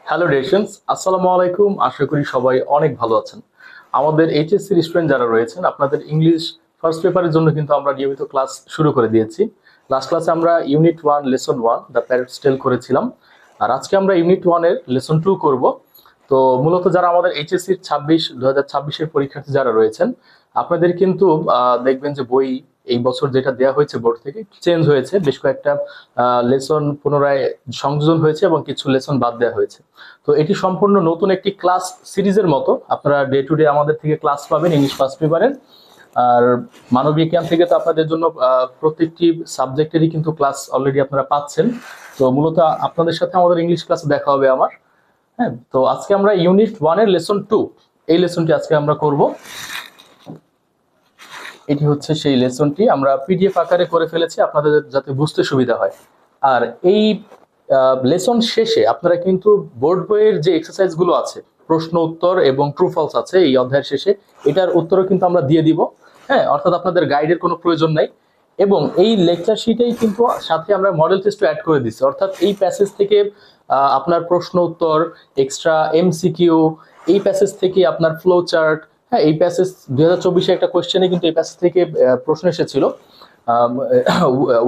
Hello রেশনস, আসসালামু আলাইকুম। আশা করি সবাই অনেক ভালো আছেন। আমাদের এইচএসসি স্টুডেন্ট যারা রয়েছেন, আপনাদের ইংলিশ ফার্স্ট পেপারের জন্য কিন্তু আমরা নিয়মিত ক্লাস শুরু করে দিয়েছি। লাস্ট ক্লাসে আমরা ইউনিট 1 লেসন 1 দ্য প্যারেটস টেল করেছিলাম, আর আজকে আমরা ইউনিট 1 এর লেসন 2 করব। তো মূলত যারা আমাদের এইচএসসি 2026-এর পরীক্ষার্থী যারা রয়েছেন, আপনাদের কিন্তু দেখবেন যে বই এই বছর যেটা দেওয়া হয়েছে বোর্ড থেকে চেঞ্জ হয়েছে, বেশ কয়েকটা লেসন পুনরায় সংযোজন হয়েছে এবং কিছু লেসন বাদ দেওয়া হয়েছে। তো এটি সম্পূর্ণ নতুন একটি ক্লাস সিরিজের মতো। আপনারা ডে টু ডে আমাদের থেকে ক্লাস পাবেন ইংলিশ ফার্স্ট পেপারের। আর মানবিক জ্ঞান থেকে তো আপনাদের জন্য প্রত্যেকটি সাবজেক্টেরই কিন্তু ক্লাস অলরেডি আপনারা পাচ্ছেন। তো মূলত আপনাদের সাথে আমাদের ইংলিশ ক্লাসে দেখা হবে আমার। হ্যাঁ, তো আজকে আমরা ইউনিট 1 এর লেসন 2 এই লেসনটি আজকে আমরা করব। এটি হচ্ছে সেই লেসনটি, আমরা পিডিএফ আকারে করে ফেলেছি আপনাদের যাতে বুঝতে সুবিধা হয়। আর এই লেসন শেষে আপনারা কিন্তু বোর্ড বইয়ের যে এক্সারসাইজগুলো আছে, প্রশ্ন উত্তর এবং ট্রু ফলস আছে এই অধ্যায়ের শেষে, এটার উত্তরও কিন্তু আমরা দিয়ে দিব। হ্যাঁ, অর্থাৎ আপনাদের গাইডের কোনো প্রয়োজন নাই। এবং এই লেকচার শিটেই কিন্তু সাথে আমরা মডেল টেস্টও অ্যাড করে দিচ্ছি, অর্থাৎ এই প্যাসেজ থেকে আপনার প্রশ্ন উত্তর, এক্সট্রা এমসিকিউ, এই প্যাসেজ থেকে আপনার ফ্লো চার্ট। হ্যাঁ, এই প্যাসেজ 2024-এ একটা কোয়েশ্চেনে কিন্তু এই প্যাসেজ থেকে প্রশ্ন এসেছিল,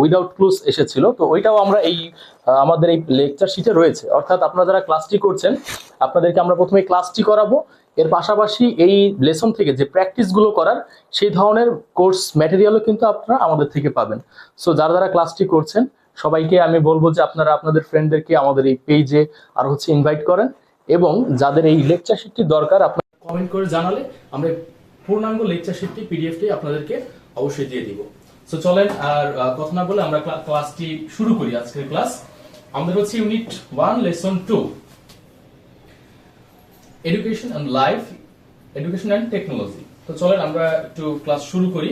উইদাউট ক্লুজ এসেছিল। তো ওইটাও আমরা এই আমাদের এই লেকচার শিটে রয়েছে। অর্থাৎ আপনারা যারা ক্লাসটি করছেন, আপনাদেরকে আমরা প্রথমে ক্লাসটি করাবো, এর পাশাপাশি এই লেসন থেকে যে প্র্যাকটিসগুলো করার সেই ধরনের কোর্স ম্যাটেরিয়ালও কিন্তু আপনারা আমাদের থেকে পাবেন। সো যারা যারা ক্লাসটি করছেন সবাইকে আমি বলবো যে আপনারা আপনাদের ফ্রেন্ডদেরকে আমাদের এই পেজে আর ইনভাইট করেন, এবং যাদের এই লেকচার শিটটি দরকার আপনারা কমেন্ট করে জানালে আমরা পূর্ণাঙ্গ লেকচার শিটটি পিডিএফটি আপনাদেরকে অবশ্যই দিয়ে দিব। সো চলেন আর কথা না বলে আমরা ক্লাসটি শুরু করি। আজকের ক্লাস আমাদের হচ্ছে unit 1 lesson 2 education and life, education and technology. তো চলেন আমরা একটু ক্লাস শুরু করি।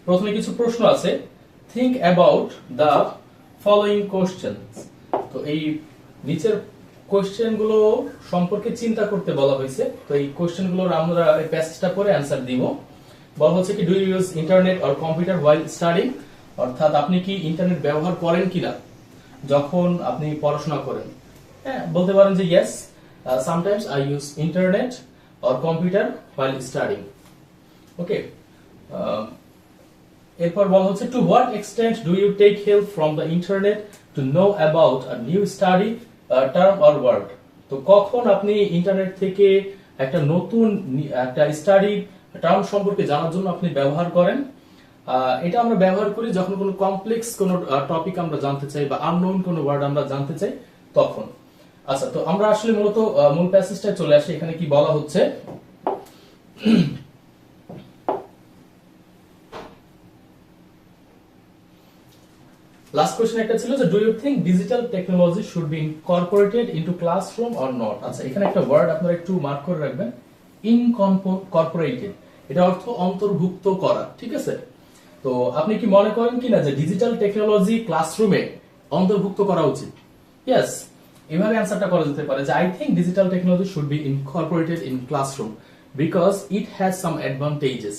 প্রথমে কিছু প্রশ্ন আছে। Think about the following questions. তো এই নিচের কোশ্চেন গুলো সম্পর্কে চিন্তা করতে বলা হয়েছে। তো এই কোশ্চেন গুলোর আমরা এই প্যাসেজটা পড়ে অ্যানসার দিব। বলা হচ্ছে কি, do you use internet or computer while studying, অর্থাৎ আপনি কি ইন্টারনেট ব্যবহার করেন কিনা যখন আপনি পড়াশোনা করেন। হ্যাঁ, বলতে পারেন যে yes, sometimes I use internet or computer while studying. Okay, এরপর বলা হচ্ছে to what extent do you take help from the internet to know about a new study term or word. তো কখন আপনি ইন্টারনেট থেকে একটা নতুন একটা স্টাডি টার্ম সম্পর্কে জানার জন্য আপনি ব্যবহার করেন। এটা আমরা ব্যবহার করি যখন কোনো কমপ্লেক্স কোনো টপিক আমরা জানতে চাই বা আননোন কোনো ওয়ার্ড আমরা জানতে চাই তখন। আচ্ছা, তো আমরা আসলে মূলত মূল প্যাসেজটা চলে আসি। এখানে কি বলা হচ্ছে, লাস্ট কোশ্চেন একটা ছিল যে do you think digital technology should be incorporated into classroom or not. আচ্ছা, এখানে একটা ওয়ার্ড আপনারা একটু মার্ক করে রাখবেন, ইনকর্পোরেটেড। এটা অর্থ অন্তর্ভুক্ত করা, ঠিক আছে? তো আপনি কি মনে করেন কিনা যে ডিজিটাল টেকনোলজি ক্লাসরুমে অন্তর্ভুক্ত করা উচিত? ইয়েস, এভাবে অ্যানসারটা করা যেতে পারে যে I think digital technology should be Incorporated in classroom because it has some advantages.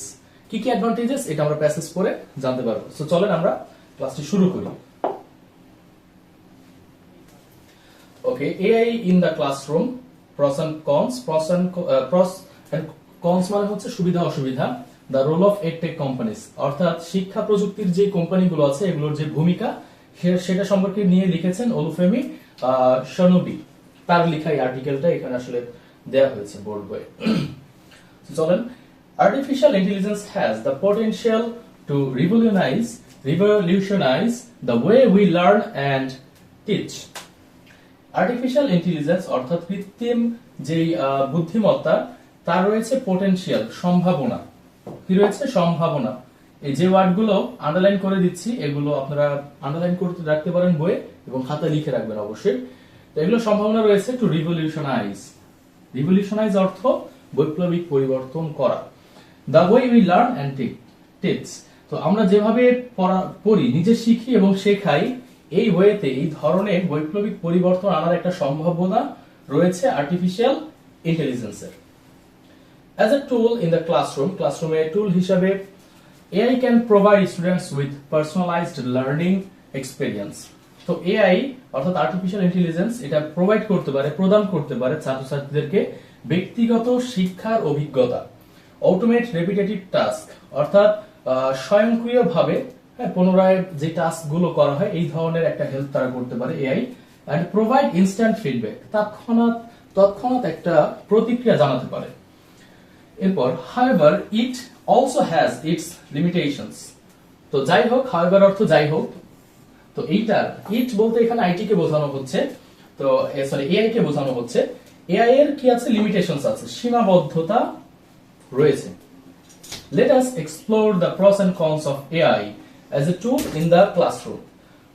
কি কি অ্যাডভান্টেজেস এটা আমরা প্যাসেজ পড়ে জানতে পারবো। সো চলেন আমরা ক্লাসটি শুরু করি। Okay, AI in the classroom, pros and cons, pros and cons মানে হচ্ছে সুবিধা অসুবিধা। The role of edtech companies, অর্থাৎ শিক্ষা প্রযুক্তির যে কোম্পানিগুলো আছে এগুলোর যে ভূমিকা সেটা সম্পর্কে নিয়ে লিখেছেন অলুফেমি শনোবি। তার লেখা এই আর্টিকেলটা এখানে আসলে দেয়া হয়েছে বোর্ড বইয়ে। চলেন, artificial intelligence has the potential to revolutionize the way we learn and teach. Artificial intelligence অর্থাৎ কৃত্রিম যে বুদ্ধিমত্তা, তার রয়েছে পোটেনশিয়াল, সম্ভাবনা। কি রয়েছে? সম্ভাবনা। এই যে ওয়ার্ডগুলো আন্ডারলাইন করে দিচ্ছি, এগুলো আপনারা আন্ডারলাইন করতে রাখতে পারেন বইয়ে এবং খাতায় লিখে রাখবেন অবশ্যই। তো এগুলো সম্ভাবনা রয়েছে টু রিভলিউশনাইজ। রিভলিউশনাইজ অর্থ বৈপ্লবিক পরিবর্তন করা। The way we learn and teach. তো আমরা যেভাবে পড়ি, নিজে শিখি এবং শেখাই, এই ওয়েতে এই ধরনের বৈপ্লবিক পরিবর্তন আনার একটা সম্ভাবনা রয়েছে আর্টিফিশিয়াল ইন্টেলিজেন্সের। As a tool in the classroom, ক্লাসরুমে টুল হিসাবে AI can provide students with personalized learning experience. তো এআই অর্থাৎ আর্টিফিশিয়াল ইন্টেলিজেন্স এটা প্রোভাইড করতে পারে, প্রদান করতে পারে ছাত্রছাত্রীদেরকে ব্যক্তিগত শিক্ষার অভিজ্ঞতা, অটোমেট রেপিটেটিভ টাস্ক অর্থাৎ স্বয়ংক্রিয়ভাবে পুনরায় যে টাস্ক গুলো করা হয় এই ধরনের একটা হেল্প তারা করতে পারে AI, and provide instant feedback, তৎক্ষণাৎ একটা প্রতিক্রিয়া জানাতে পারে। এরপর however it also has its limitations। তো যাই হোক, however অর্থ যাই হোক, তো এইটা ইট বলতে এখানে আইটি কে বোঝানো হচ্ছে, তো সরি এআই কে বোঝানো হচ্ছে। এআই এর কি আছে, লিমিটেশনস আছে, সীমাবদ্ধতা রয়েছে। Let us explore the pros and cons of AI as a tool in the classroom।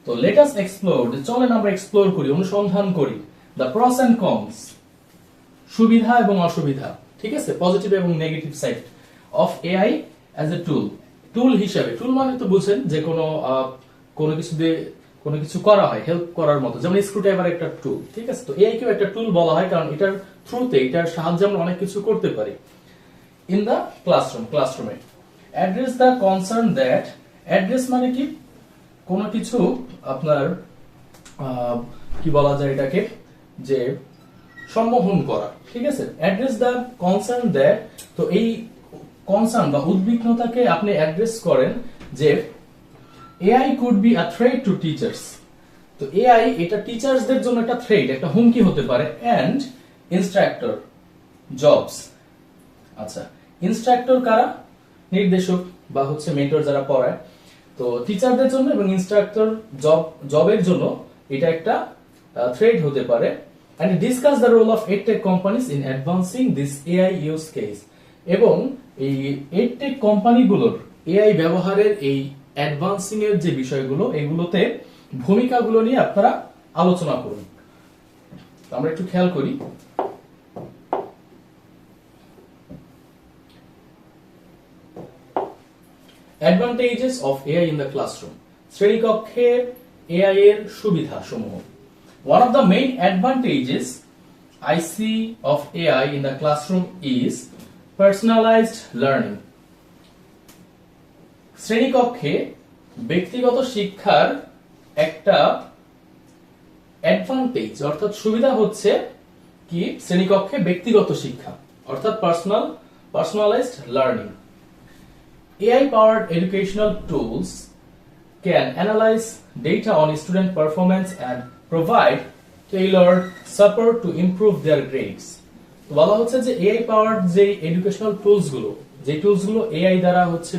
তো let us explore, চলেন আমরা এক্সপ্লোর করি, অনুসন্ধান করি the pros and cons, সুবিধা এবং অসুবিধা, ঠিক আছে, পজিটিভ এবং negative side of AI as a tool, tool হিসেবে। টুল মানে তো বুঝেন যে কোনো কিছু দিয়ে কোনো কিছু করা হয় হেল্প করার মতো, যেমন স্ক্রুড্রাইভার একটা টুল, ঠিক আছে। তো এআই কেও একটা টুল বলা হয় কারণ এটার থ্রুতে, এটার সাহায্যে আমরা অনেক কিছু করতে পারি। ইন দা ক্লাসরুমে address the concern that, address মানে কি কোনো কিছু আপনার কি বলা যায় এটাকে, যে সম্মোহন করা, ঠিক আছে। অ্যাড্রেস দা কনসার্ন দ্যাট, তো এই কনসার্ন বা উদ্বিগ্নতাকে আপনি অ্যাড্রেস করেন যে AI could be a threat to teachers. তো এআই এটা টিচার্সদের জন্য একটা থ্রেট, একটা হুমকি হতে পারে। এন্ড ইনস্ট্রাক্টর জবস, আচ্ছা ইনস্ট্রাক্টর কারা, নির্দেশক বা হচ্ছে মেন্টর যারা পড়ায়, তো টিচারদের জন্য এবং ইনস্ট্রাক্টর জবের জন্য এটা একটা থ্রেট হতে পারে। and discuss the role of edtech companies in advancing this AI use case, এবং এই edtech কোম্পানিগুলোর এআই ব্যবহারের এই অ্যাডভান্সিং এর যে বিষয়গুলো এগুলোতে ভূমিকাগুলো নিয়ে আপনারা আলোচনা করুন। আমরা একটু খেয়াল করি। Advantages of AI in the classroom, শ্রেণীকক্ষে এআই এর সুবিধা সমূহ। One of the main advantages I see of AI in the classroom is personalized learning। শ্রেণীকক্ষে ব্যক্তিগত শিক্ষার একটা অ্যাডভান্টেজ অর্থাৎ সুবিধা হচ্ছে কি, শ্রেণীকক্ষে ব্যক্তিগত শিক্ষা অর্থাৎ personalized learning। AI powered educational tools can analyze data on student performance and provide tailored support to improve their grades। তো বলা হচ্ছে যে এআই পাওয়ার্ড যে এডুকেশনাল টুলস গুলো এআই দ্বারা হচ্ছে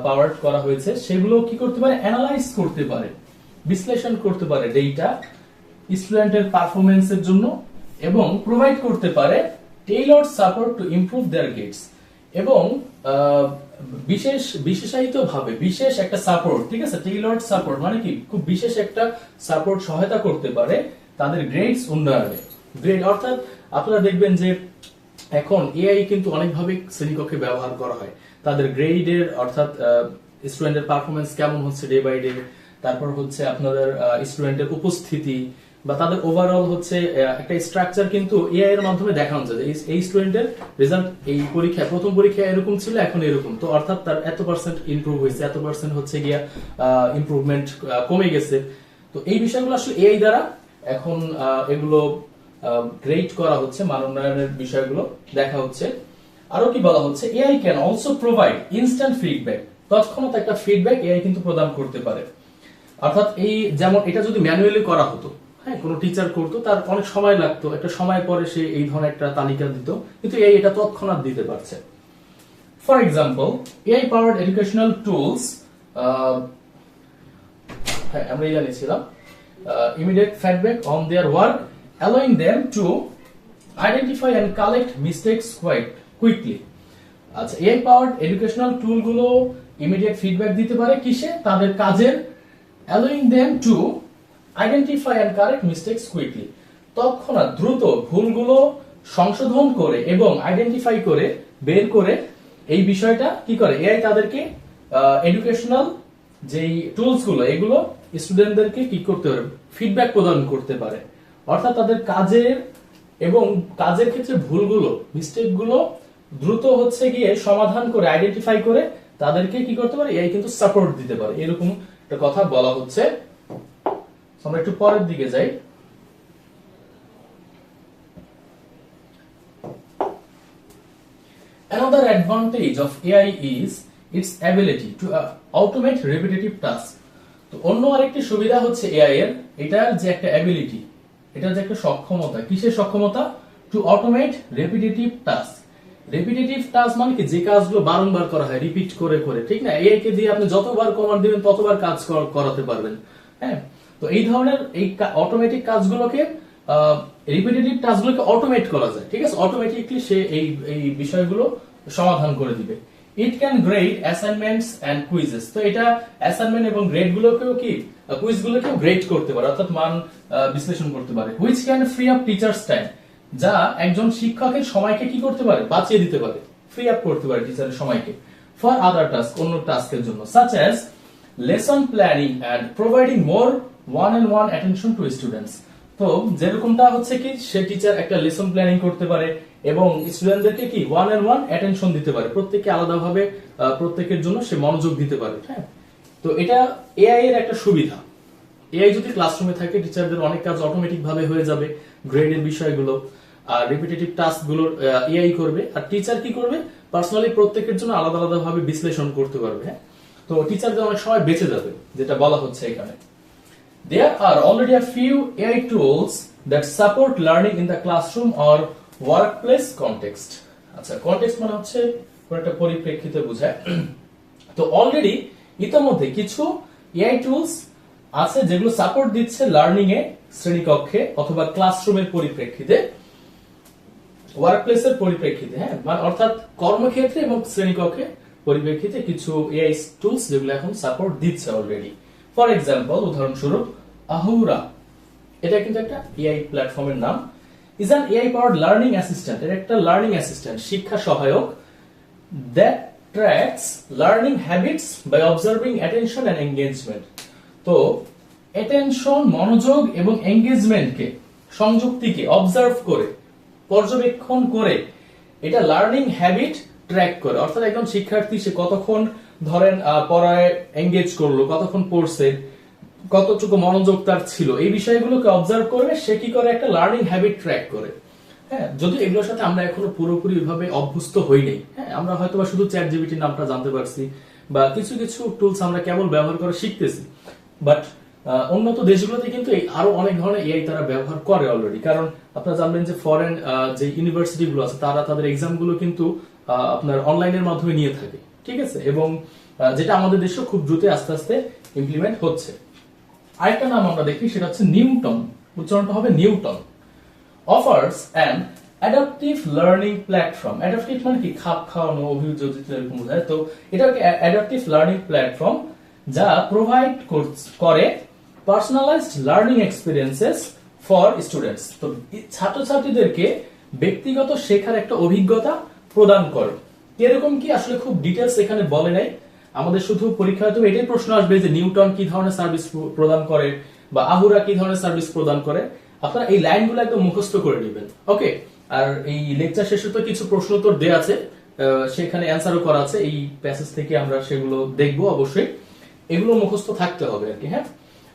পাওয়ার্ড করা হয়েছে, সেগুলো কি করতে পারে, অ্যানালাইজ করতে পারে, বিশ্লেষণ করতে পারে ডেটা স্টুডেন্টের পারফরম্যান্সের জন্য, এবং প্রোভাইড করতে পারে টেইলর্ড support to improve there grades, এবং বিশেষ একটা সাপোর্ট, ঠিক আছে। টেইলর্ড সাপোর্ট মানে কি, খুব বিশেষ একটা সাপোর্ট সহায়তা করতে পারে তাদের গ্রেডস উন্নয়নে। গ্রেড অর্থাৎ আপনারা দেখবেন যে এখন এআই কিন্তু অনেকভাবে শ্রেণীকক্ষে ব্যবহার করা হয়, তাদের গ্রেডের অর্থাৎ স্টুডেন্টের পারফরমেন্স কেমন হচ্ছে ডে বাই ডে, তারপর হচ্ছে আপনাদের স্টুডেন্টের উপস্থিতি বা তাদের ওভারঅল হচ্ছে একটা স্ট্রাকচার কিন্তু এআই এর মাধ্যমে দেখানো যায়। এই স্টুডেন্টের রেজাল্ট এই পরীক্ষায়, প্রথম পরীক্ষায় এরকম ছিল, এখন এরকম, তো অর্থাৎ তার এত% ইমপ্রুভ হয়েছে, এত% হচ্ছে গিয়া ইমপ্রুভমেন্ট কমে গেছে। তো এই বিষয়গুলো আসলে এআই দ্বারা এখন এগুলো গ্রেড করা হচ্ছে, মান উন্নয়নের বিষয়গুলো দেখা হচ্ছে। আরো কি বলা হচ্ছে, AI can also provide instant feedback, তৎক্ষণাৎ একটা ফিডব্যাক এআই কিন্তু প্রদান করতে পারে। অর্থাৎ এই যেমন এটা যদি ম্যানুয়ালি করা হতো, হ্যাঁ কোনো টিচার করতো, তার অনেক সময় লাগতো, একটা সময় পরে সে এই ধরনের একটা তালিকা দিত, কিন্তু এআই এটা তৎক্ষণাৎ দিতে পারছে। For example AI powered educational tools, হ্যাঁ আমরা এটা নিয়েছিলাম, immediate feedback on their work, allowing them to identify and collect mistakes quite quickly। আচ্ছা, এআই পাওয়ার্ড এডুকেশনাল টুল গুলো ইমিডিয়েট ফিডব্যাক দিতে পারে কিসে, তাদের কাজের, allowing them to identify and correct mistakes quickly, তৎক্ষণাৎ দ্রুত ভুলগুলো সংশোধন করে এবং আইডেন্টিফাই করে বের করে এই বিষয়টা কি করে এআই তাদেরকে এডুকেশনাল যেই টুলস গুলো এগুলো স্টুডেন্টদেরকে কি করতে পারে, ফিডব্যাক প্রদান করতে পারে। অর্থাৎ তাদের কাজের এবং কাজের ক্ষেত্রে ভুলগুলো, মিস্টেকগুলো দ্রুত হচ্ছে গিয়ে সমাধান করে আইডেন্টিফাই করে তাদেরকে কি করতে পারে, এআই কিন্তু সাপোর্ট দিতে পারে, এরকম একটা কথা বলা হচ্ছে। আমরা একটু পরের দিকে যাই। Another advantage of AI is its ability to automate repetitive tasks. তো অন্য আরেকটি সুবিধা হচ্ছে এআই এর, এটার যে একটা অ্যাবিলিটি, এটার যে একটা সক্ষমতা, কিসের সক্ষমতা? To automate repetitive task. Repetitive task মানে কি, যে কাজগুলো বারংবার করা হয়, রিপিট করে করে, ঠিক না? এআই কে দিয়ে আপনি যতবার কমান্ড দিবেন ততবার কাজ করাতে পারবেন। হ্যাঁ, তো এই ধরনের এই অটোমেটিক কাজগুলোকে, রিপিটেটিভ টাস্কগুলোকে অটোমেট করা যায়, ঠিক আছে? অটোমেটিকলি সে এই বিষয়গুলো সমাধান করে দিবে। It can grade assignments and quizzes. তো এটা অ্যাসাইনমেন্ট এবং গ্রেড গুলোকেও কি, কুইজ গুলোকেও গ্রেড করতে পারে, অর্থাৎ মান বিশ্লেষণ করতে পারে। Which can free up teachers time, যা একজন শিক্ষকের সময়কে কি করতে পারে, বাঁচিয়ে দিতে পারে, ফ্রি আপ করতে পারে টিচারের সময়কে ফর আদার টাস্ক, অন্য টাস্কের জন্য, such as lesson planning and providing more one on one attention to students. তো যেরকমটা হচ্ছে কি, সে টিচার একটা লেসন প্ল্যানিং করতে পারে এবং স্টুডেন্টদেরকে কি ওয়ান অন ওয়ান অ্যাটেনশন দিতে পারে, প্রত্যেককে আলাদাভাবে প্রত্যেকের জন্য সে মনোযোগ দিতে পারে। হ্যাঁ, তো এটা এআই এর একটা সুবিধা। এআই যদি ক্লাসরুমে থাকে, টিচারদের অনেক কাজ অটোমেটিক ভাবে হয়ে যাবে, গ্রেডের বিষয়গুলো আর রিপিটেটিভ টাস্ক গুলো এআই করবে, আর টিচার কি করবে, পার্সোনালি প্রত্যেকের জন্য আলাদা আলাদা ভাবে বিশ্লেষণ করতে পারবে। হ্যাঁ, তো টিচারদের অনেক সময় বেঁচে যাবে, যেটা বলা হচ্ছে এখানে। There are already a few AI tools that support learning in the classroom or workplace context. আচ্ছা, কনটেক্সট মানে হচ্ছে কোন একটা পরিপ্রেক্ষিতে বোঝায়। তো অলরেডি ইতোমধ্যে কিছু এআই টুলস আছে যেগুলো সাপোর্ট দিচ্ছে লার্নিং এ, শ্রেণীকক্ষে অথবা ক্লাসরুমের পরিপ্রেক্ষিতে, ওয়ার্কপ্লেসের পরিপ্রেক্ষিতে। হ্যাঁ, মানে অর্থাৎ কর্মক্ষেত্রে এবং শ্রেণীকক্ষে পরিপ্রেক্ষিতে কিছু এআই টুলস যেগুলো এখন সাপোর্ট দিচ্ছে অলরেডি। ফর এক্সাম্পল, উদাহরণস্বরূপ আহুরা, এটা কিন্তু একটা এআই প্ল্যাটফর্মের নাম। Is an AI powered learning assistant, এটা একটা লার্নিং অ্যাসিস্ট্যান্ট, শিক্ষা সহায়ক, that tracks learning habits by observing attention and engagement. তো অ্যাটেনশন, মনোযোগ এবং এঙ্গেজমেন্টকে, সংযুক্তিকে অবজার্ভ করে, পর্যবেক্ষণ করে এটা লার্নিং হ্যাবিট ট্র্যাক করে, অর্থাৎ একজন শিক্ষার্থী সে কতক্ষণ ধরেন পড়ায় এঙ্গেজ করলো, কতক্ষণ পড়ছে, কতটুকু মনোযোগ তার ছিল, এই বিষয়গুলোকে অবজার্ভ করবে, সে কি করে, একটা লার্নিং হ্যাবিট ট্র্যাক করে। হ্যাঁ, যদি এগুলোর সাথে আমরা এখনো পুরোপুরি ভাবে অভ্যস্ত হই নাই। হ্যাঁ, আমরা হয়তো বা শুধু চ্যাট জিপিটির নামটা জানতে পারছি, বা কিছু কিছু টুলস আমরা কেবল ব্যবহার করে শিখতেছি, বাট উন্নত দেশগুলোতে কিন্তু আরো অনেক ধরনের এআই তারা ব্যবহার করে অলরেডি। কারণ আপনারা জানবেন যে ফরেন যে ইউনিভার্সিটি গুলো আছে, তারা তাদের এক্সাম গুলো কিন্তু আপনার অনলাইনের মাধ্যমে নিয়ে থাকে, ঠিক আছে? এবং যেটা আমাদের দেশেও খুব দ্রুত আস্তে আস্তে ইমপ্লিমেন্ট হচ্ছে। আরেকটা নাম আমরা দেখি, সেটা হচ্ছে নিউটন, উচ্চারণটা হবে Newton. Offers an adaptive learning platform. Adaptive মানে কি, খাপ খাওয়ানো, অভিযোজিত এরকম বোঝায়। তো এটা অ্যাডাপটিভ লার্নিং প্ল্যাটফর্ম, যা প্রোভাইড করে personalised learning experiences for students. তো ছাত্রছাত্রীদেরকে ব্যক্তিগত শেখার একটা অভিজ্ঞতা প্রদান করে। এরকম কি, আসলে খুব ডিটেলস এখানে বলে নাই, আমাদের শুধু পরীক্ষায় তো এটাই প্রশ্ন আসবে যে নিউটন কি ধরনের সার্ভিস প্রদান করে বা আহুরা কি ধরনের সার্ভিস প্রদান করে। আপনারা এই লাইনগুলো একদম মুখস্থ করে নেবেন, ওকে? আর এই লেকচার শেষে তো কিছু প্রশ্ন উত্তর দেয়া আছে, সেখানে অ্যানসারও করা আছে, এই প্যাসেজ থেকে আমরা সেগুলো দেখবো অবশ্যই, এগুলো মুখস্থ থাকতে হবে আর কি। হ্যাঁ,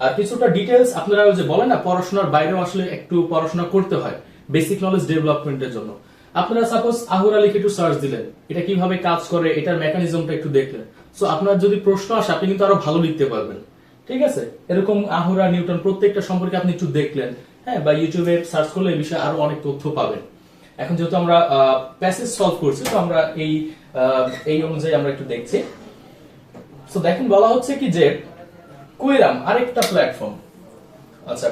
আর কিছুটা ডিটেলস আপনারা যে বলেন না, পড়াশোনার বাইরেও আসলে একটু পড়াশোনা করতে হয় বেসিক নলেজ ডেভেলপমেন্টের জন্য। আপনারা সাপোজ আহুরা লিখে একটু সার্চ দিলেন, এটা কিভাবে কাজ করে, এটার মেকানিজমটা একটু দেখলেন, সো আপনার যদি প্রশ্ন আসে আপনি কিন্তু আরো ভালো লিখতে পারবেন, ঠিক আছে? এরকম আহুরা, নিউটন প্রত্যেকটা সম্পর্কে আপনি একটু দেখলেন, হ্যাঁ, বা ইউটিউবে সার্চ করলে এই বিষয়ে আরো অনেক তথ্য পাবেন। এখন যেহেতু আমরা প্যাসেজ সলভ করছি, তো আমরা এই অনুযায়ী আমরা একটু দেখছি। সো দেখেন, বলা হচ্ছে কি যে কোয়েরাম আরেকটা প্ল্যাটফর্ম। আচ্ছা,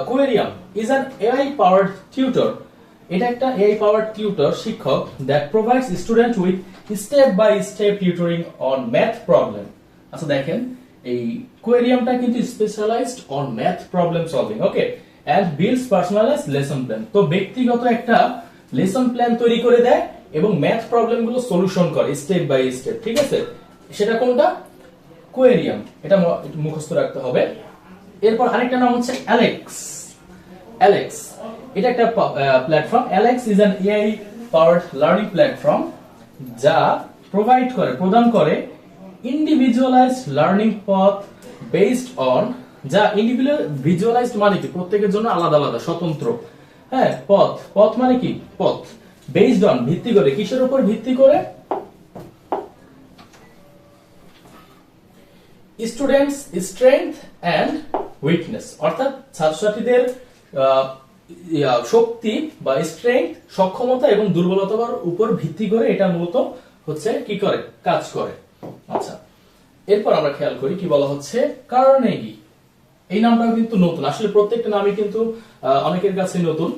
Querium is an AI powered tutor. এটা একটা এআই পাওয়ার্ড টিউটর, শিক্ষক, that provides student with step by step tutoring on math problem. আচ্ছা দেখেন, এই কোয়েরিয়ামটা কিন্তু specialised on math problem solving, okay, and builds personalised lesson plan. তো ব্যক্তিগত একটা লেসন প্ল্যান তৈরি করে দেয় এবং ম্যাথ প্রবলেম গুলো সলিউশন করে স্টেপ বাই স্টেপ, ঠিক আছে? সেটা কোনটা? কোয়েরিয়াম, এটা মুখস্থ রাখতে হবে। এরপর আরেকটা নাম হচ্ছে অ্যালেক্স। এটা একটা platform. Alex is an AI powered learning platform, যা প্রদান করে individualised learning path based on যা ইন্ডিভিজুয়াল ভিজুয়ালাইজড মানে কি প্রত্যেকের জন্য আলাদা আলাদা স্বতন্ত্র। হ্যাঁ, পথ, পথ মানে কি পথ, বেসড অন ভিত্তি করে, কিসের উপর ভিত্তি করে? স্টুডেন্টস স্ট্রেংথ এন্ড উইকনেস, অর্থাৎ ছাত্রছাত্রীদের শক্তি বা স্ট্রেংথ সক্ষমতা এবং দুর্বলতার উপর ভিত্তি করে এটা মূলত হচ্ছে কি করে, কাজ করে। আচ্ছা, এরপর আমরা খেয়াল করি কি বলা হচ্ছে, কার্নেগি। এই নামটাও কিন্তু নতুন, আসলে প্রত্যেকটা নামই কিন্তু অনেকের কাছে নতুন।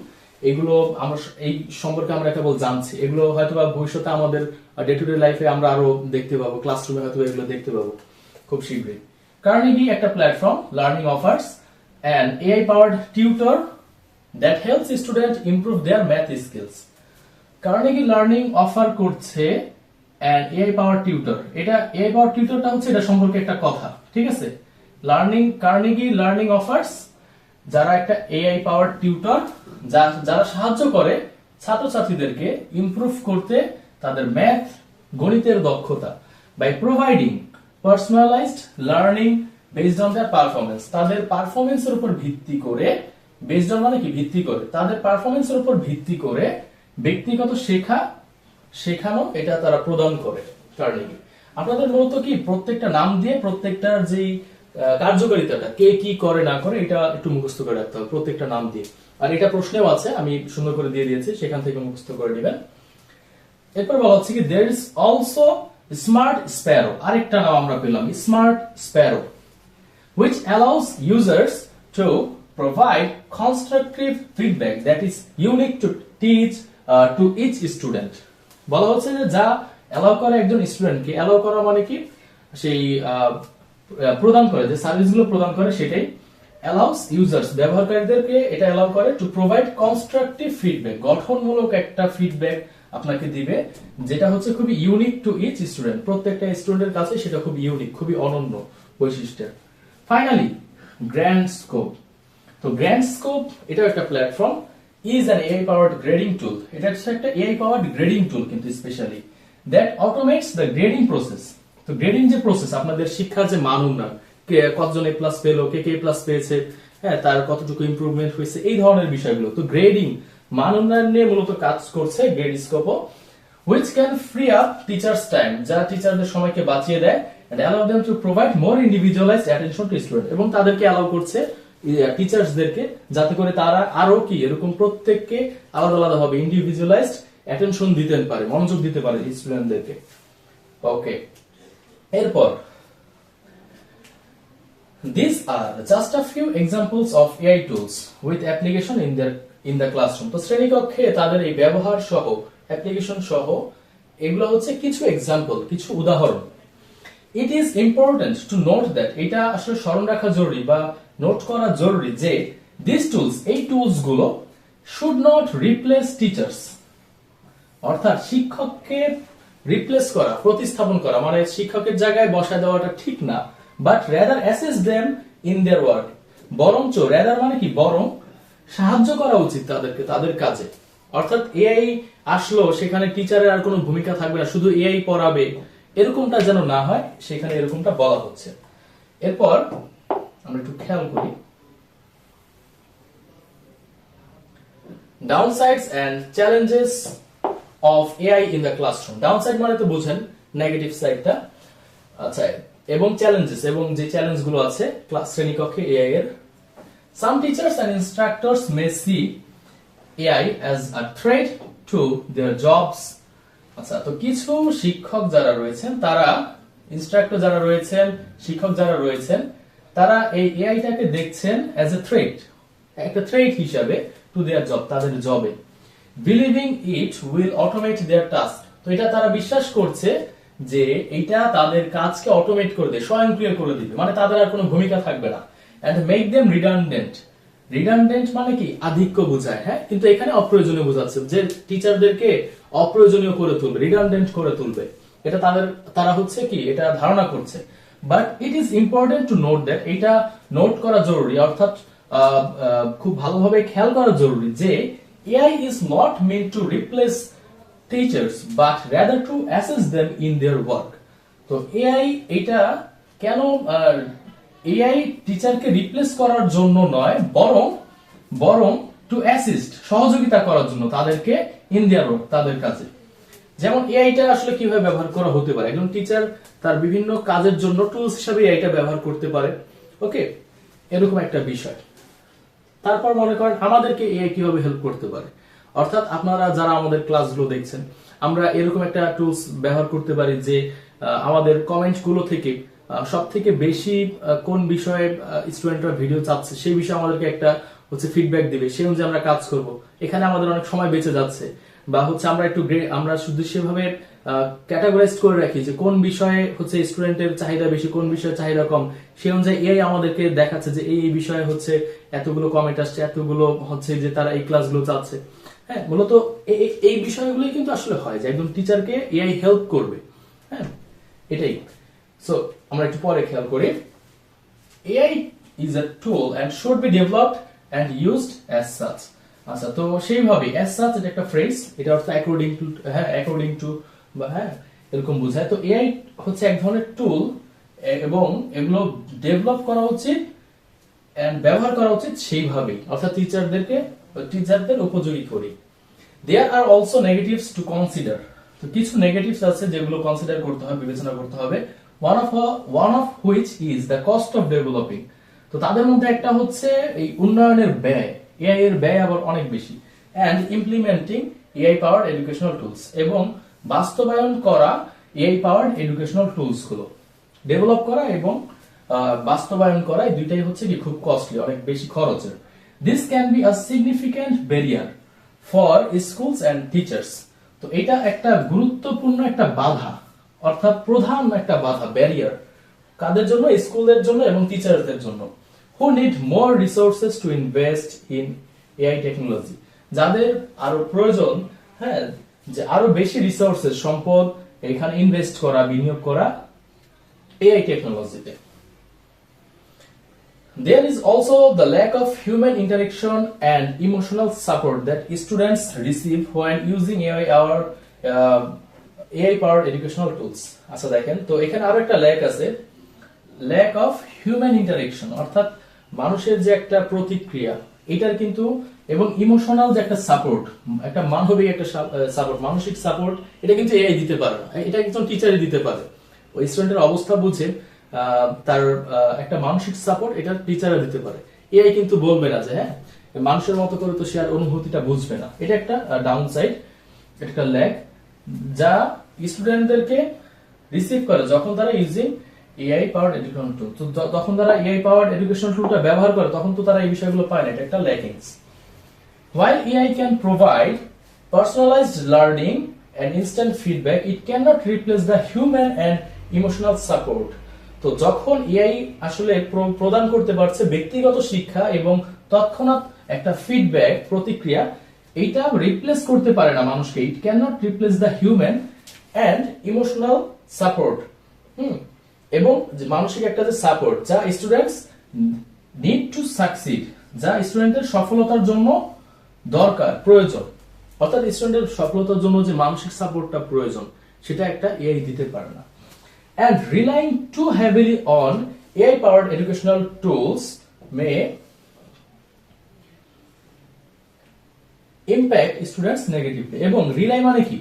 এগুলো আমরা এই সম্পর্কে আমরা কেবল জানছি, এগুলো হয়তোবা ভবিষ্যতে আমাদের ডে টু ডে লাইফে আমরা আরো দেখতে পাবো, ক্লাসরুমে হয়তো এগুলো দেখতে পাবো খুব শীঘ্রই। কার্নেগি একটা platform, learning offers an AI powered tutor that helps student improve there math skills. Carnegie learning offer করছে অ্যান এআই পাওয়ার টিউটর। এটা এআই পাওয়ার টিউটরটা হচ্ছে এটা সম্পর্কে একটা কথা, ঠিক আছে? কার্নেগি লার্নিং অফার্স, যারা একটা এআই পাওয়ার টিউটর, যারা সাহায্য করে ছাত্রছাত্রীদেরকে ইমপ্রুভ করতে তাদের ম্যাথ গণিতের দক্ষতা, by providing personalized learning based on their performance. তাদের পারফরমেন্সের উপর ভিত্তি করে, বেসড অন মানে কি ভিত্তি করে, তাদের পারফরমেন্সের উপর ভিত্তি করে ব্যক্তিগত শেখানো এটা তারা প্রদান করে কার্নেগি। আপনাদের মূলত কি প্রত্যেকটা নাম দিয়ে প্রত্যেকটার যে কার্যকারিতাটা, কে কি করে না করে, এটা একটু মুখস্থ করে রাখতে হবে প্রত্যেকটা নাম দিয়ে। আর এটা প্রশ্নেও আছে, আমি সুন্দর করে দিয়ে দিয়েছি, সেখান থেকে মুখস্থ করে নেবেন। এরপর বলা হচ্ছে কি there is also smart sparrow, আরেকটা নাম আমরা পেলাম smart Sparrow, which allows users to provide constructive feedback that is unique to teach to each student। বলা হচ্ছে যে যা অ্যালাউ করে একজন স্টুডেন্টকে, অ্যালাউ করা মানে কি সেই প্রদান করে, যে সার্ভিসগুলো প্রদান করে সেটাই অ্যালাউস ইউজার্স, ব্যবহারকারীদেরকে এটা অ্যালাউ করে টু প্রোভাইড কনস্ট্রাকটিভ ফিডব্যাক, গঠনমূলক একটা ফিডব্যাক আপনাকে দিবে, যেটা হচ্ছে খুবই ইউনিক টু ইচ স্টুডেন্ট, প্রত্যেকটা স্টুডেন্টের কাছে সেটা খুব ইউনিক, খুবই অনন্য বৈশিষ্ট্যের। Finally Gradescope. তো গ্র্যান্ড স্কোপ এটাও একটা platform, is an AI powered grading tool. এটা হচ্ছে একটা এআই পাওয়ার্ড গ্রেডিং টুল কিন্তু specially, that automates the grading process. তো গ্রেডিং যে প্রসেস, আপনাদের শিক্ষার যে মান উন্নয়ন, কে কতজন এ প্লাস পেলো, কে কে প্লাস পেয়েছে, হ্যাঁ তার কতটুকু ইমপ্রুভমেন্ট হয়েছে, এই ধরনের বিষয়গুলো। তো গ্রেডিং মান উন্নয়ন নিয়ে মূলত কাজ করছে গ্রেডস্কোপও, which can free up teachers time, যা টিচারদের সময়কে বাঁচিয়ে দেয়, and allow them to provide more individualized attention to student, এবং তাদেরকে অ্যালাউ করছে টিচার্সদেরকে যাতে করে তারা আরো কি এরকম প্রত্যেককে আলাদা আলাদা ভাবে ইন্ডিভিজুয়ালাইজড অ্যাটেনশন দিতে পারে, মনোযোগ দিতে পারে স্টুডেন্টদেরকে। ওকে, এরপর these are just a few examples of AI tools with application in the classroom। তো শ্রেণীকক্ষে তাদের এই ব্যবহার সহ, অ্যাপ্লিকেশন সহ, এগুলো হচ্ছে কিছু এক্সাম্পল, কিছু উদাহরণ। It is important to note that, এটা আসলে স্মরণ রাখা জরুরি বা নোট করা জরুরি যে দিস টুলস, এই টুলস গুলো শুড নট রিপ্লেস টিচার্স, অর্থাৎ শিক্ষককে রিপ্লেস করা, প্রতিস্থাপন করা মানে শিক্ষকের জায়গায় বসায় দেওয়াটা ঠিক না, but rather assist them in their work. বরঞ্চ রেদার মানে কি বরং সাহায্য করা উচিত তাদেরকে তাদের কাজে। অর্থাৎ এআই আসলো সেখানে টিচারের আর কোনো ভূমিকা থাকবে না, শুধু এআই পড়াবে, এরকমটা যেন না হয়, সেখানে এরকমটা বলা হচ্ছে। এরপর আমরা একটু খেয়াল করি downsides and challenges of AI in the classroom. Downside মানে তো বুঝেন নেগেটিভ সাইডটা, আচ্ছা, এবং চ্যালেঞ্জেস, এবং যে চ্যালেঞ্জগুলো আছে ক্লাস শ্রেণীকক্ষে এআই এর। Some teachers and instructors may see AI as a threat to their jobs। আচ্ছা, তো কিছু শিক্ষক যারা রয়েছেন, তারা ইনস্ট্রাক্টর যারা রয়েছেন, শিক্ষক যারা রয়েছেন, তারা এই এআইটাকে দেখছেন অ্যাজ এ থ্রেট, একটা থ্রেট হিসাবে টু দেয়ার জব, তাদের জবে। Believing it will automate their task. তো এটা তারা বিশ্বাস করছে যে এটা তাদের কাজকে অটোমেট করে দেবে, স্বয়ংক্রিয় করে দিবে, মানে তাদের আর কোনো ভূমিকা থাকবে না। and make them redundant। Redundant মানে কি আধিক্য বোঝায়, হ্যাঁ, কিন্তু এখানে অপ্রয়োজনীয় বোঝাচ্ছে, যে টিচারদেরকে অপ্রয়োজনীয় করে তুলবে, রিডান্ডেন্ট করে তুলবে, এটা তারা হচ্ছে কি এটা ধারণা করছে। But it is important to note that, এটা নোট করা জরুরি, অর্থাৎ খুব ভালোভাবে খেয়াল করা জরুরি যে AI is not meant to replace teachers but rather two assist them in their work. তো এআই এটা কেন এআই টিচারকে রিপ্লেস করার জন্য নয়, বরং বরং টু অ্যাসিস্ট, সহযোগিতা করার জন্য তাদেরকে ইন দেয়ার ওয়ার্ক, তাদের কাজে। যেমন এআইটা আসলে কিভাবে ব্যবহার করা হতে পারে, একজন টিচার তার বিভিন্ন কাজের জন্য টুলস হিসেবে এআইটা ব্যবহার করতে পারে। ওকে, এরকম একটা বিষয়। তারপর মনে করেন আমাদেরকে এআই কিভাবে হেল্প করতে পারে, অর্থাৎ আপনারা যারা আমাদের ক্লাসগুলো দেখছেন, আমরা এরকম একটা টুলস ব্যবহার করতে পারি যে আমাদের কমেন্টগুলো থেকে সব থেকে বেশি কোন বিষয়ে স্টুডেন্টরা ভিডিও চাচ্ছে সেই বিষয়ে আমাদেরকে একটা হচ্ছে ফিডব্যাক দিবে, সেই অনুযায়ী আমরা কাজ করব। এখানে আমাদের অনেক সময় বেঁচে যাচ্ছে। বা হচ্ছে আমরা একটু আমরা শুধু সেভাবে ক্যাটাগরাইজ করে রাখি যে কোন বিষয়ে হচ্ছে স্টুডেন্টের চাহিদা বেশি, কোন বিষয়ে চাহিদা কম, সেই অনুযায়ী এআই আমাদেরকে দেখাচ্ছে যে এই বিষয়ে হচ্ছে এতগুলো কমেন্ট আসছে, এতগুলো হচ্ছে যে তারা এই ক্লাসগুলো চাচ্ছে। হ্যাঁ, মূলত এই বিষয়গুলোই কিন্তু আসলে হয় যে একজন টিচারকে এআই হেল্প করবে। হ্যাঁ, এটাই। সো আমরা একটু পরে খেয়াল করি। AI is a tool and should be developed and used as such. আচ্ছা, তো সেইভাবে as such এটা একটা ফ্রেজ, এটা অর্থ according to, হ্যাঁ according to বা হ্যাঁ এরকম বোঝায়। তো AI হচ্ছে এক ধরনের টুল এবং এগুলো ডেভেলপ করা উচিত এন্ড ব্যবহার করা উচিত সেইভাবেই, অর্থাৎ টিচারদের উপযোগী করে। There are also negatives to consider. তো কিছু নেগেটিভস আছে যেগুলো কনসিডার করতে হবে, বিবেচনা করতে হবে। One of which is the cost of developing. তো তাদের মধ্যে একটা হচ্ছে এই উন্নয়নের ব্যয়, এআই এর ব্যয় আবার অনেক বেশি। and implementing AI powered educational tools, এবং বাস্তবায়ন করা AI powered educational tools গুলো ডেভেলপ করা এবং বাস্তবায়ন করা, এই দুইটাই হচ্ছে কি খুব কস্টলি, অনেক বেশি খরচের। This can be a significant barrier for schools and teachers. তো এটা একটা গুরুত্বপূর্ণ একটা বাধা, অর্থাৎ প্রধান একটা বাধা, ব্যারিয়ার, কাদের জন্য? স্কুলের জন্য এবং টিচারদের জন্য। who need more resources to invest in AI technology, যাদের আরো প্রয়োজন, হ্যাঁ, যে আরো বেশি রিসোর্সেস, সম্পদ এখানে ইনভেস্ট করা, বিনিয়োগ করা AI টেকনোলজিতে। There is also the lack of human interaction and emotional support that students receive when using AI powered educational tools. আচ্ছা দেখেন, তো এখানে আরো একটা ল্যাক আছে, ল্যাক অফ হিউম্যান ইন্টারেকশন, অর্থাৎ মানুষের যে একটা প্রতিক্রিয়া এটার কিন্তু, এবং ইমোশনাল যে একটা সাপোর্ট, একটা মানবিক একটা সাপোর্ট, মানসিক সাপোর্ট, এটা কিন্তু এআই দিতে পারে না, এটা একজন টিচারই দিতে পারে। ওই স্টুডেন্টের অবস্থা বুঝে তার একটা মানসিক সাপোর্ট এটা টিচাররা দিতে পারে। এআই কিন্তু বলবে না যে হ্যাঁ মানুষের মতো করে তো সে আর অনুভূতিটা বুঝবে না। এটা একটা ডাউন সাইড, একটা ল্যাগ যা স্টুডেন্টদেরকে রিসিভ করে যখন তারা ইউজিং এআই পাওয়ার্ড এডুকেশনাল টুল। তো তখন তারা এআই পাওয়ার্ড এডুকেশনাল টুলটা ব্যবহার করে তখন তো তারা এই বিষয়গুলো পায় না, এটা একটা lackings. While AI can provide personalized learning and instant feedback, it cannot replace the human and emotional support. তো যখন এআই আসলে প্রদান করতে পারছে ব্যক্তিগত শিক্ষা এবং তৎক্ষণাৎ একটা ফিডব্যাক, প্রতিক্রিয়া, এইটা রিপ্লেস করতে পারে না মানুষকে। It can not replace the human and emotional support, এবং যে মানসিক একটা যে সাপোর্ট যা স্টুডেন্টস নিড টু সাকসিড, যা স্টুডেন্টের সফলতার জন্য দরকার, প্রয়োজন, অর্থাৎ স্টুডেন্টের সফলতার জন্য যে মানসিক সাপোর্টটা প্রয়োজন সেটা একটা এআই দিতে পারে না। And relying too heavily on AI-powered educational tools may impact students negatively. এবং রিলাই মানে কি?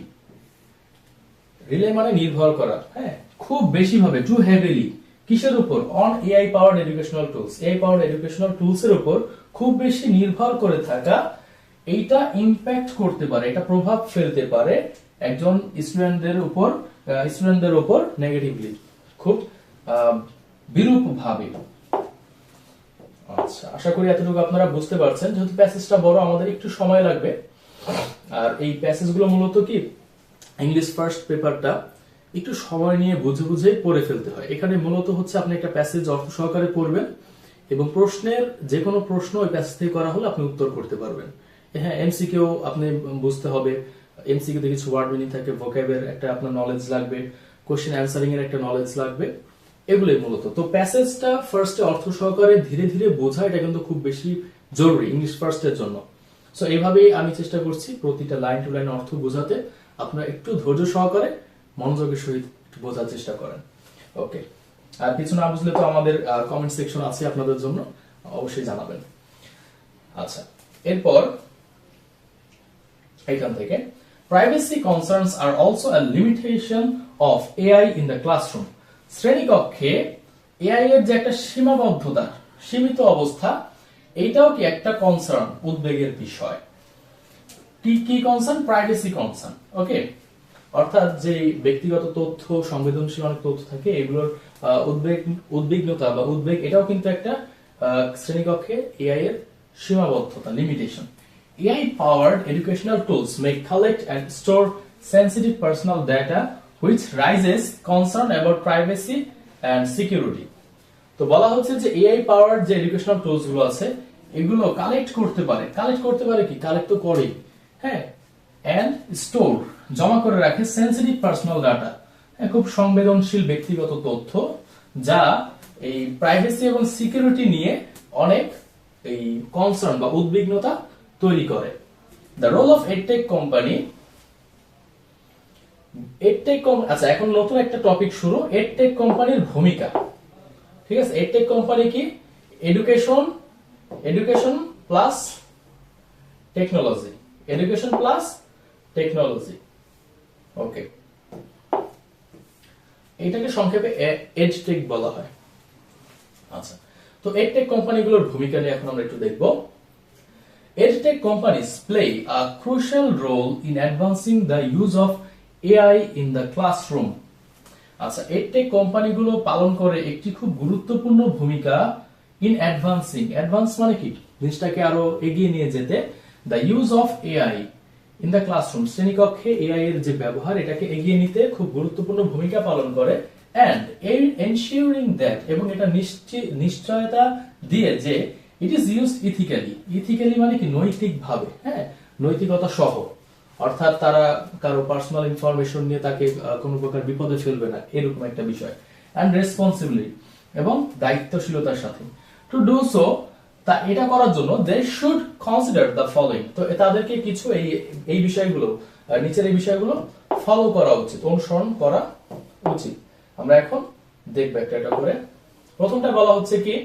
রিলাই মানে নির্ভর করা, হ্যাঁ, খুব বেশি ভাবে, টু হেভিলি, কিসের উপর? On AI powered educational tools, AI powered educational tools এর উপর খুব বেশি নির্ভর করে থাকা, এইটা ইম্প্যাক্ট করতে পারে, এটা প্রভাব ফেলতে পারে একজন স্টুডেন্টদের উপর নেগেটিভলি, খুব বিরূপ ভাবে। আচ্ছা, আশা করি এতটুকু আপনারা বুঝতে পারছেন। যেহেতু প্যাসেজটা বড়, আমাদের একটু সময় লাগবে। আর এই প্যাসেজগুলো মূলত কি, ইংলিশ ফার্স্ট পেপারটা একটু সময় নিয়ে বুঝে বুঝে পড়ে ফেলতে হয়। এখানে মূলত হচ্ছে আপনি একটা প্যাসেজ অর্থ সহকারে পড়বেন এবং প্রশ্নের যে কোনো প্রশ্ন ওই প্যাসেজ থেকে করা হলে আপনি উত্তর করতে পারবেন। হ্যাঁ, এমসিকিউ আপনি বুঝতে হবে, এমসিকিউ তে কিছু ওয়ার্ড মিনিং থাকে, ভোকাবের একটা আপনার নলেজ লাগবে, কোশ্চেন অ্যানসারিং এর একটা নলেজ লাগবে, এগুলোই মূলত। তো প্যাসেজটা ফার্স্টে অর্থ সহকারে ধীরে ধীরে বোঝা, এটা কিন্তু খুব বেশি জরুরি ইংলিশ ফার্স্টের জন্য। সো এইভাবেই আমি চেষ্টা করছি প্রতিটা লাইন টু লাইন অর্থ বোঝাতে। আপনারা একটু ধৈর্য সহকারে মনোযোগের সহিত বোঝার চেষ্টা করেন। ওকে। আর কিছু না বুঝলে তো আমাদের কমেন্ট সেকশন আছে আপনাদের জন্য, অবশ্যই জানাবেন। আচ্ছা, এরপর এখান থেকে privacy concerns are also a limitation of AI in the classroom. শ্রেণীকক্ষে এআই এর যে একটা সীমাবদ্ধতা, সীমিত অবস্থা, এইটাও কি একটা কনসার্ন, উদ্বেগের বিষয়। কি কনসার্ন? Privacy concern. ওকে, অর্থাৎ যে ব্যক্তিগত তথ্য, সংবেদনশীল অনেক তথ্য থাকে, এগুলোর উদ্বিগ্নতা বা উদ্বেগ, এটাও কিন্তু একটা শ্রেণীকক্ষে এআই এর সীমাবদ্ধতা, limitation. AI powered educational tools may collect and store sensitive personal data which raises concern about privacy and security. তো বলা হচ্ছে যে AI powered যে এডুকেশনাল টুলস গুলো আছে, এগুলো কালেক্ট করতে পারে কি, কালেক্ট তো করে, হ্যাঁ, এন্ড স্টোর, জমা করে রাখে সেনসিটিভ পার্সোনাল ডাটা, খুব সংবেদনশীল ব্যক্তিগত তথ্য, যা এই প্রাইভেসি এবং সিকিউরিটি নিয়ে অনেক এই কনসার্ন বা উদ্বিগ্নতা তৈরি করে। The role of edtech company, আচ্ছা এখন নতুন একটা টপিক শুরু, এডটেক কোম্পানির ভূমিকা। ঠিক আছে, এডটেক কোম্পানি কি? Education plus technology, education plus technology. Okay, এটাকে সংক্ষেপে এডটেক বলা হয়। আচ্ছা, তো এডটেক কোম্পানিগুলোর ভূমিকা নিয়ে এখন আমরা একটু দেখব। EdTech companies play a crucial role in advancing the use of AI in the classroom. আচ্ছা, EdTech কোম্পানিগুলো পালন করে একটি খুব গুরুত্বপূর্ণ ভূমিকা in advancing, advance মানে কি? জিনিসটাকে আরো এগিয়ে নিয়ে যেতে, the use of AI in the classroom, শ্রেণীকক্ষে AI এর যে ব্যবহার, এটাকে এগিয়ে নিতে খুব গুরুত্বপূর্ণ ভূমিকা পালন করে, and ensuring that, এবং এটা নিশ্চয়তা দিয়ে যে it is used ethically মানে কি? নৈতিকভাবে, হ্যাঁ, নৈতিকতা সহ, অর্থাৎ তারা কারো পার্সোনাল ইনফরমেশন নিয়ে তাকে কোনো প্রকার বিপদে ফেলবে না, এরকম একটা বিষয়, and responsibly, এবং দায়িত্বশীলতার সাথে। to do so, তা এটা করার জন্য they should consider the following, তো তাদেরকে কিছু এই বিষয়গুলো, নিচের এই বিষয়গুলো ফলো করা উচিত, অনুসরণ করা উচিত। আমরা এখন দেখব একটা একটা করে। প্রথমটা বলা হচ্ছে কি?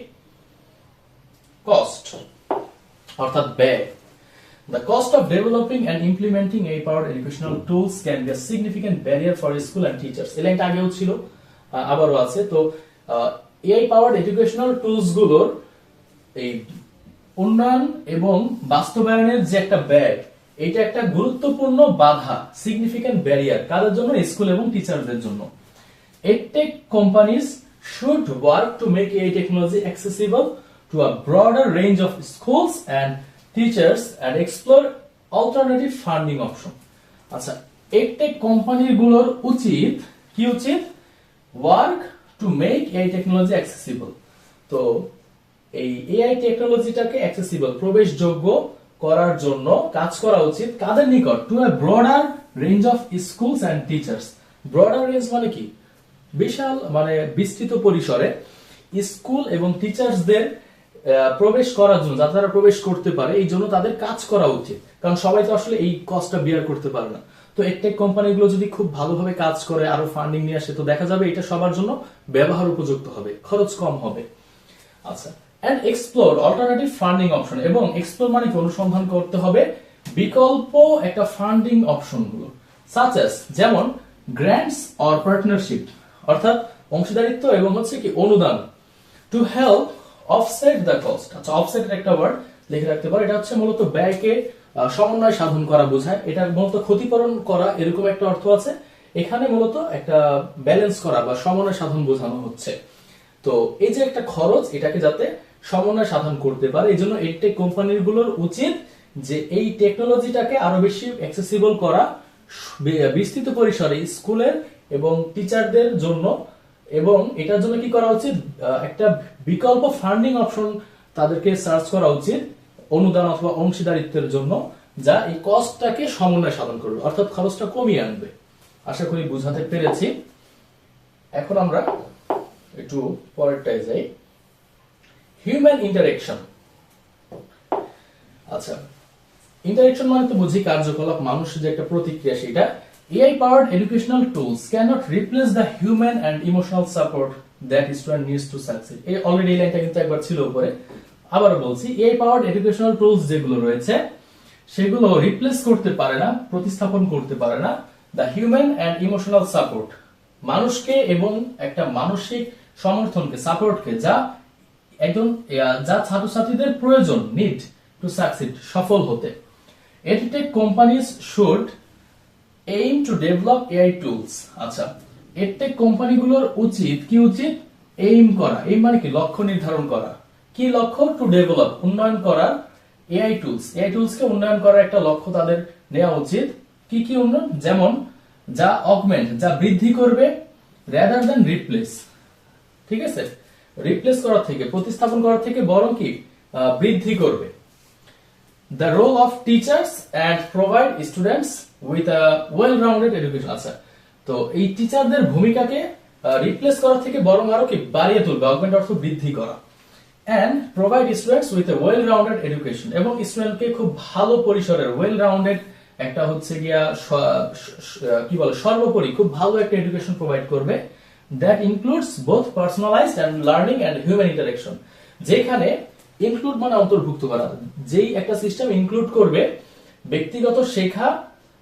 কস্ট, অর্থাৎ ব্যয়। The cost of developing and implementing AI-powered educational tools can be a significant barrier for school and teachers. এই লাইনটা আগেও ছিল, আবারও আছে। তো AI-powered educational tools গুলোর এই উন্নয়ন এবং বাস্তবায়নের যে একটা ব্যয়, এটা একটা গুরুত্বপূর্ণ বাধা, সিগনিফিক্যান্ট ব্যারিয়ার, কাদের জন্য? স্কুল এবং টিচারদের জন্য। EdTech companies should work to make AI technology accessible to a broader range of schools and teachers and explore alternative funding option. আচ্ছা, EdTech কোম্পানিগুলোর উচিত কি? উচিত work to make AI technology accessible, তো এই AI টেকনোলজিটাকে অ্যাক্সেসিবল, প্রবেশযোগ্য করার জন্য কাজ করা উচিত কাদের নিকট? To a broader range of schools and teachers. Broader range মানে কি? বিশাল, মানে বিস্তৃত পরিসরে স্কুল এবং টিচার্সদের প্রবেশ করার জন্য, যাতে তারা প্রবেশ করতে পারে, এই জন্য তাদের কাজ করা উচিত, কারণ সবাই তো আসলে এই কস্টটা বিয়ার করতে পারে না। তো এডটেক কোম্পানিগুলো যদি খুব ভালোভাবে কাজ করে, আরো ফান্ডিং নিয়ে আসে, তো দেখা যাবে এটা সবার জন্য ব্যবহার উপযুক্ত হবে, খরচ কম হবে। আচ্ছা, and explore alternative funding option, এবং এক্সপ্লোর মানে কি? অনুসন্ধান করতে হবে বিকল্প একটা ফান্ডিং অপশন গুলো, such as, যেমন গ্র্যান্টস অর পার্টনারশিপ, অর্থাৎ অংশীদারিত্ব এবং হচ্ছে কি অনুদান, to help offset the cost. আচ্ছা, অফসেট একটা ওয়ার্ড লিখে রাখতে পারো, এটা হচ্ছে মূলত ব্যয়কে সমন্বয় সাধন করা বোঝায়, এটা মূলত ক্ষতিপূরণ করা, এরকম একটা অর্থ আছে। এখানে মূলত একটা ব্যালেন্স করা বা সমন্বয় সাধন বোঝানো হচ্ছে। তো এই যে একটা খরচ, এটাকে যাতে সমন্বয় সাধন করতে পারে, এই জন্য এডটেক কোম্পানিগুলোর উচিত যে এই টেকনোলজিটাকে আরো বেশি অ্যাক্সেসিবল করা, বিস্তৃত পরিসরে স্কুলের এবং টিচারদের জন্য, এবং এটার জন্য কি করা উচিত? একটা বিকল্প ফান্ডিং অপশন তাদেরকে সার্চ করা উচিত, অনুদান অথবা অংশীদারিত্বের জন্য, যা এই কস্টটাকে সমন্বয় সাধন করবে, অর্থাৎ খরচটা কমিয়ে আনবে। আশা করি বুঝাতে পেরেছি। এখন আমরা একটু পরেরটায় যাই, হিউম্যান ইন্টারেকশন। আচ্ছা, ইন্টারেকশন মানে তো বুঝি কার্যকলাপ, মানুষের যে একটা প্রতিক্রিয়া, সেটা। AI powered educational tools cannot replace the human and emotional support that student needs to succeed. এই অলরেডি এই লাইনটা কিন্তু একবার ছিল উপরে, আবার বলছি AI powered educational tools যেগুলো রয়েছে সেগুলো রিপ্লেস করতে পারে না, প্রতিস্থাপন করতে পারে না the human and emotional support, মানুষকে এবং একটা মানসিক সমর্থনকে, সাপোর্টকে, যা একজন যা ছাত্রছাত্রীদের প্রয়োজন, নিড টু সাকসিড, সফল হতে। EdTech companies should aim to develop AI tools। আচ্ছা, EdTech কোম্পানিগুলোর উচিত কি? উচিত এইম করা। এইম মানে কি? লক্ষ্য নির্ধারণ করা। কি লক্ষ্য? টু ডেভেলপ, উন্নয়ন করা AI টুলস। AI টুলস কে উন্নয়ন করার একটা লক্ষ্য তাদের নেওয়া উচিত। কি কি উন্নয়ন? যেমন যা অগমেন্ট, যা বৃদ্ধি করবে, rather than রিপ্লেস। ঠিক আছে, রিপ্লেস করার থেকে, প্রতিস্থাপন করার থেকে বরং কি বৃদ্ধি করবে। The role of teachers and provide students with a well-rounded education। আচ্ছা, তো এই টিচারদের ভূমিকাকে রিপ্লেস করার থেকে বরং আরো কি বাড়িয়ে তুলবে, অগমেন্ট অর্থ বৃদ্ধি করা। And provide students with a well-rounded education, এবং স্টুডেন্টকে খুব ভালো পরিসরের, well-rounded একটা হচ্ছে গিয়া কি বলে, সর্বোপরি খুব ভালো একটা এডুকেশন প্রোভাইড করবে। That includes both personalized and learning and human interaction। যেখানে ইনক্লুড মানে অন্তর্ভুক্ত করা, যেই একটা সিস্টেম ইনক্লুড করবে ব্যক্তিগত শেখা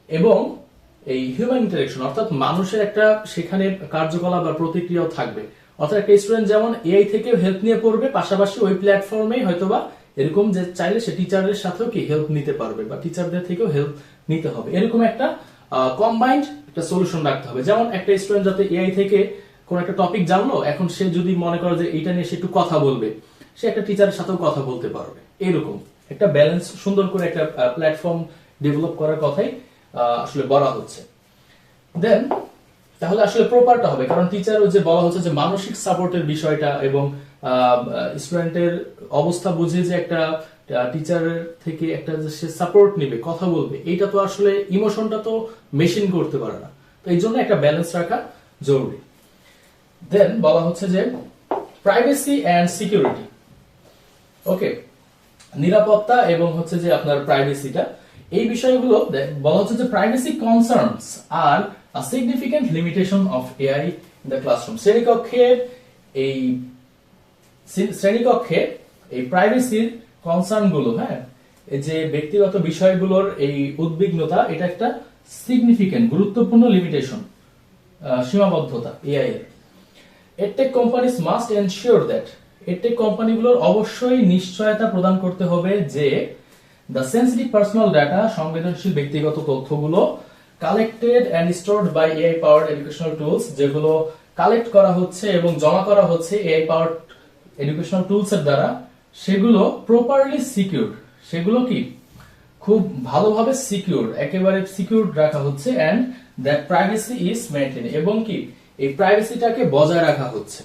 এবং এই হিউম্যান ইন্টারেকশন, অর্থাৎ মানুষের একটা সেখানে কার্যকলাপ বা প্রতিক্রিয়াও থাকবে। অর্থাৎ একটা স্টুডেন্ট যেমন AI থেকে হেল্প নিয়ে পড়বে, পাশাপাশি ওই প্ল্যাটফর্মে হয়তোবা এরকম যে চাইলে সে টিচারের সাথেও কি হেল্প নিতে পারবে, বা টিচারদের থেকেও হেল্প নিতে হবে। এরকম একটা কম্বাইন্ড একটা সলিউশন রাখতে হবে। যেমন একটা স্টুডেন্ট যাতে AI থেকে কোন একটা টপিক জানলো, এখন সে যদি মনে করে যে এটা নিয়ে সে একটু কথা বলবে, সে একটা টিচারের সাথেও কথা বলতে পারবে। এরকম একটা ব্যালেন্স, সুন্দর করে একটা প্ল্যাটফর্ম ডেভেলপ করার কথাই আসলে বলা হচ্ছে। দেন তাহলে আসলে প্রপারটা হবে, কারণ টিচার যে বলা হচ্ছে যে মানসিক সাপোর্টের বিষয়টা এবং স্টুডেন্টের অবস্থা বুঝে যে একটা টিচারের থেকে একটা যে সে সাপোর্ট নেবে, কথা বলবে, এইটা তো আসলে ইমোশনটা তো মেশিন করতে পারে না। তো এই জন্য একটা ব্যালেন্স রাখা জরুরি। দেন বলা হচ্ছে যে প্রাইভেসি এন্ড সিকিউরিটি। ওকে, নিরাপত্তা এবং হচ্ছে যে আপনার প্রাইভেসিটা, এই বিষয়গুলো বলা হচ্ছে যে privacy concerns are a significant limitation of AI in the classroom। শ্রেণীকক্ষে এই প্রাইভেসির কনসার্ন গুলো, হ্যাঁ, এই যে ব্যক্তিগত বিষয়গুলোর এই উদ্বিগ্নতা, এটা একটা সিগনিফিকেন্ট, গুরুত্বপূর্ণ লিমিটেশন, সীমাবদ্ধতা AI এর। EdTech companies must ensure that, EdTech কোম্পানিগুলোর অবশ্যই নিশ্চয়তা প্রদান করতে হবে যে the sensitive personal data, সংবেদনশীল ব্যক্তিগত তথ্যগুলো collected and stored by AI powered educational tools, যেগুলো কালেক্ট করা হচ্ছে এবং জমা করা হচ্ছে AI powered educational tools এর দ্বারা, সেগুলো properly secured, সেগুলো কি খুব ভালোভাবে সিকিউর, একেবারে সিকিউর রাখা হচ্ছে, and that privacy is maintained, এবং কি এই প্রাইভেসিটাকে বজায় রাখা হচ্ছে।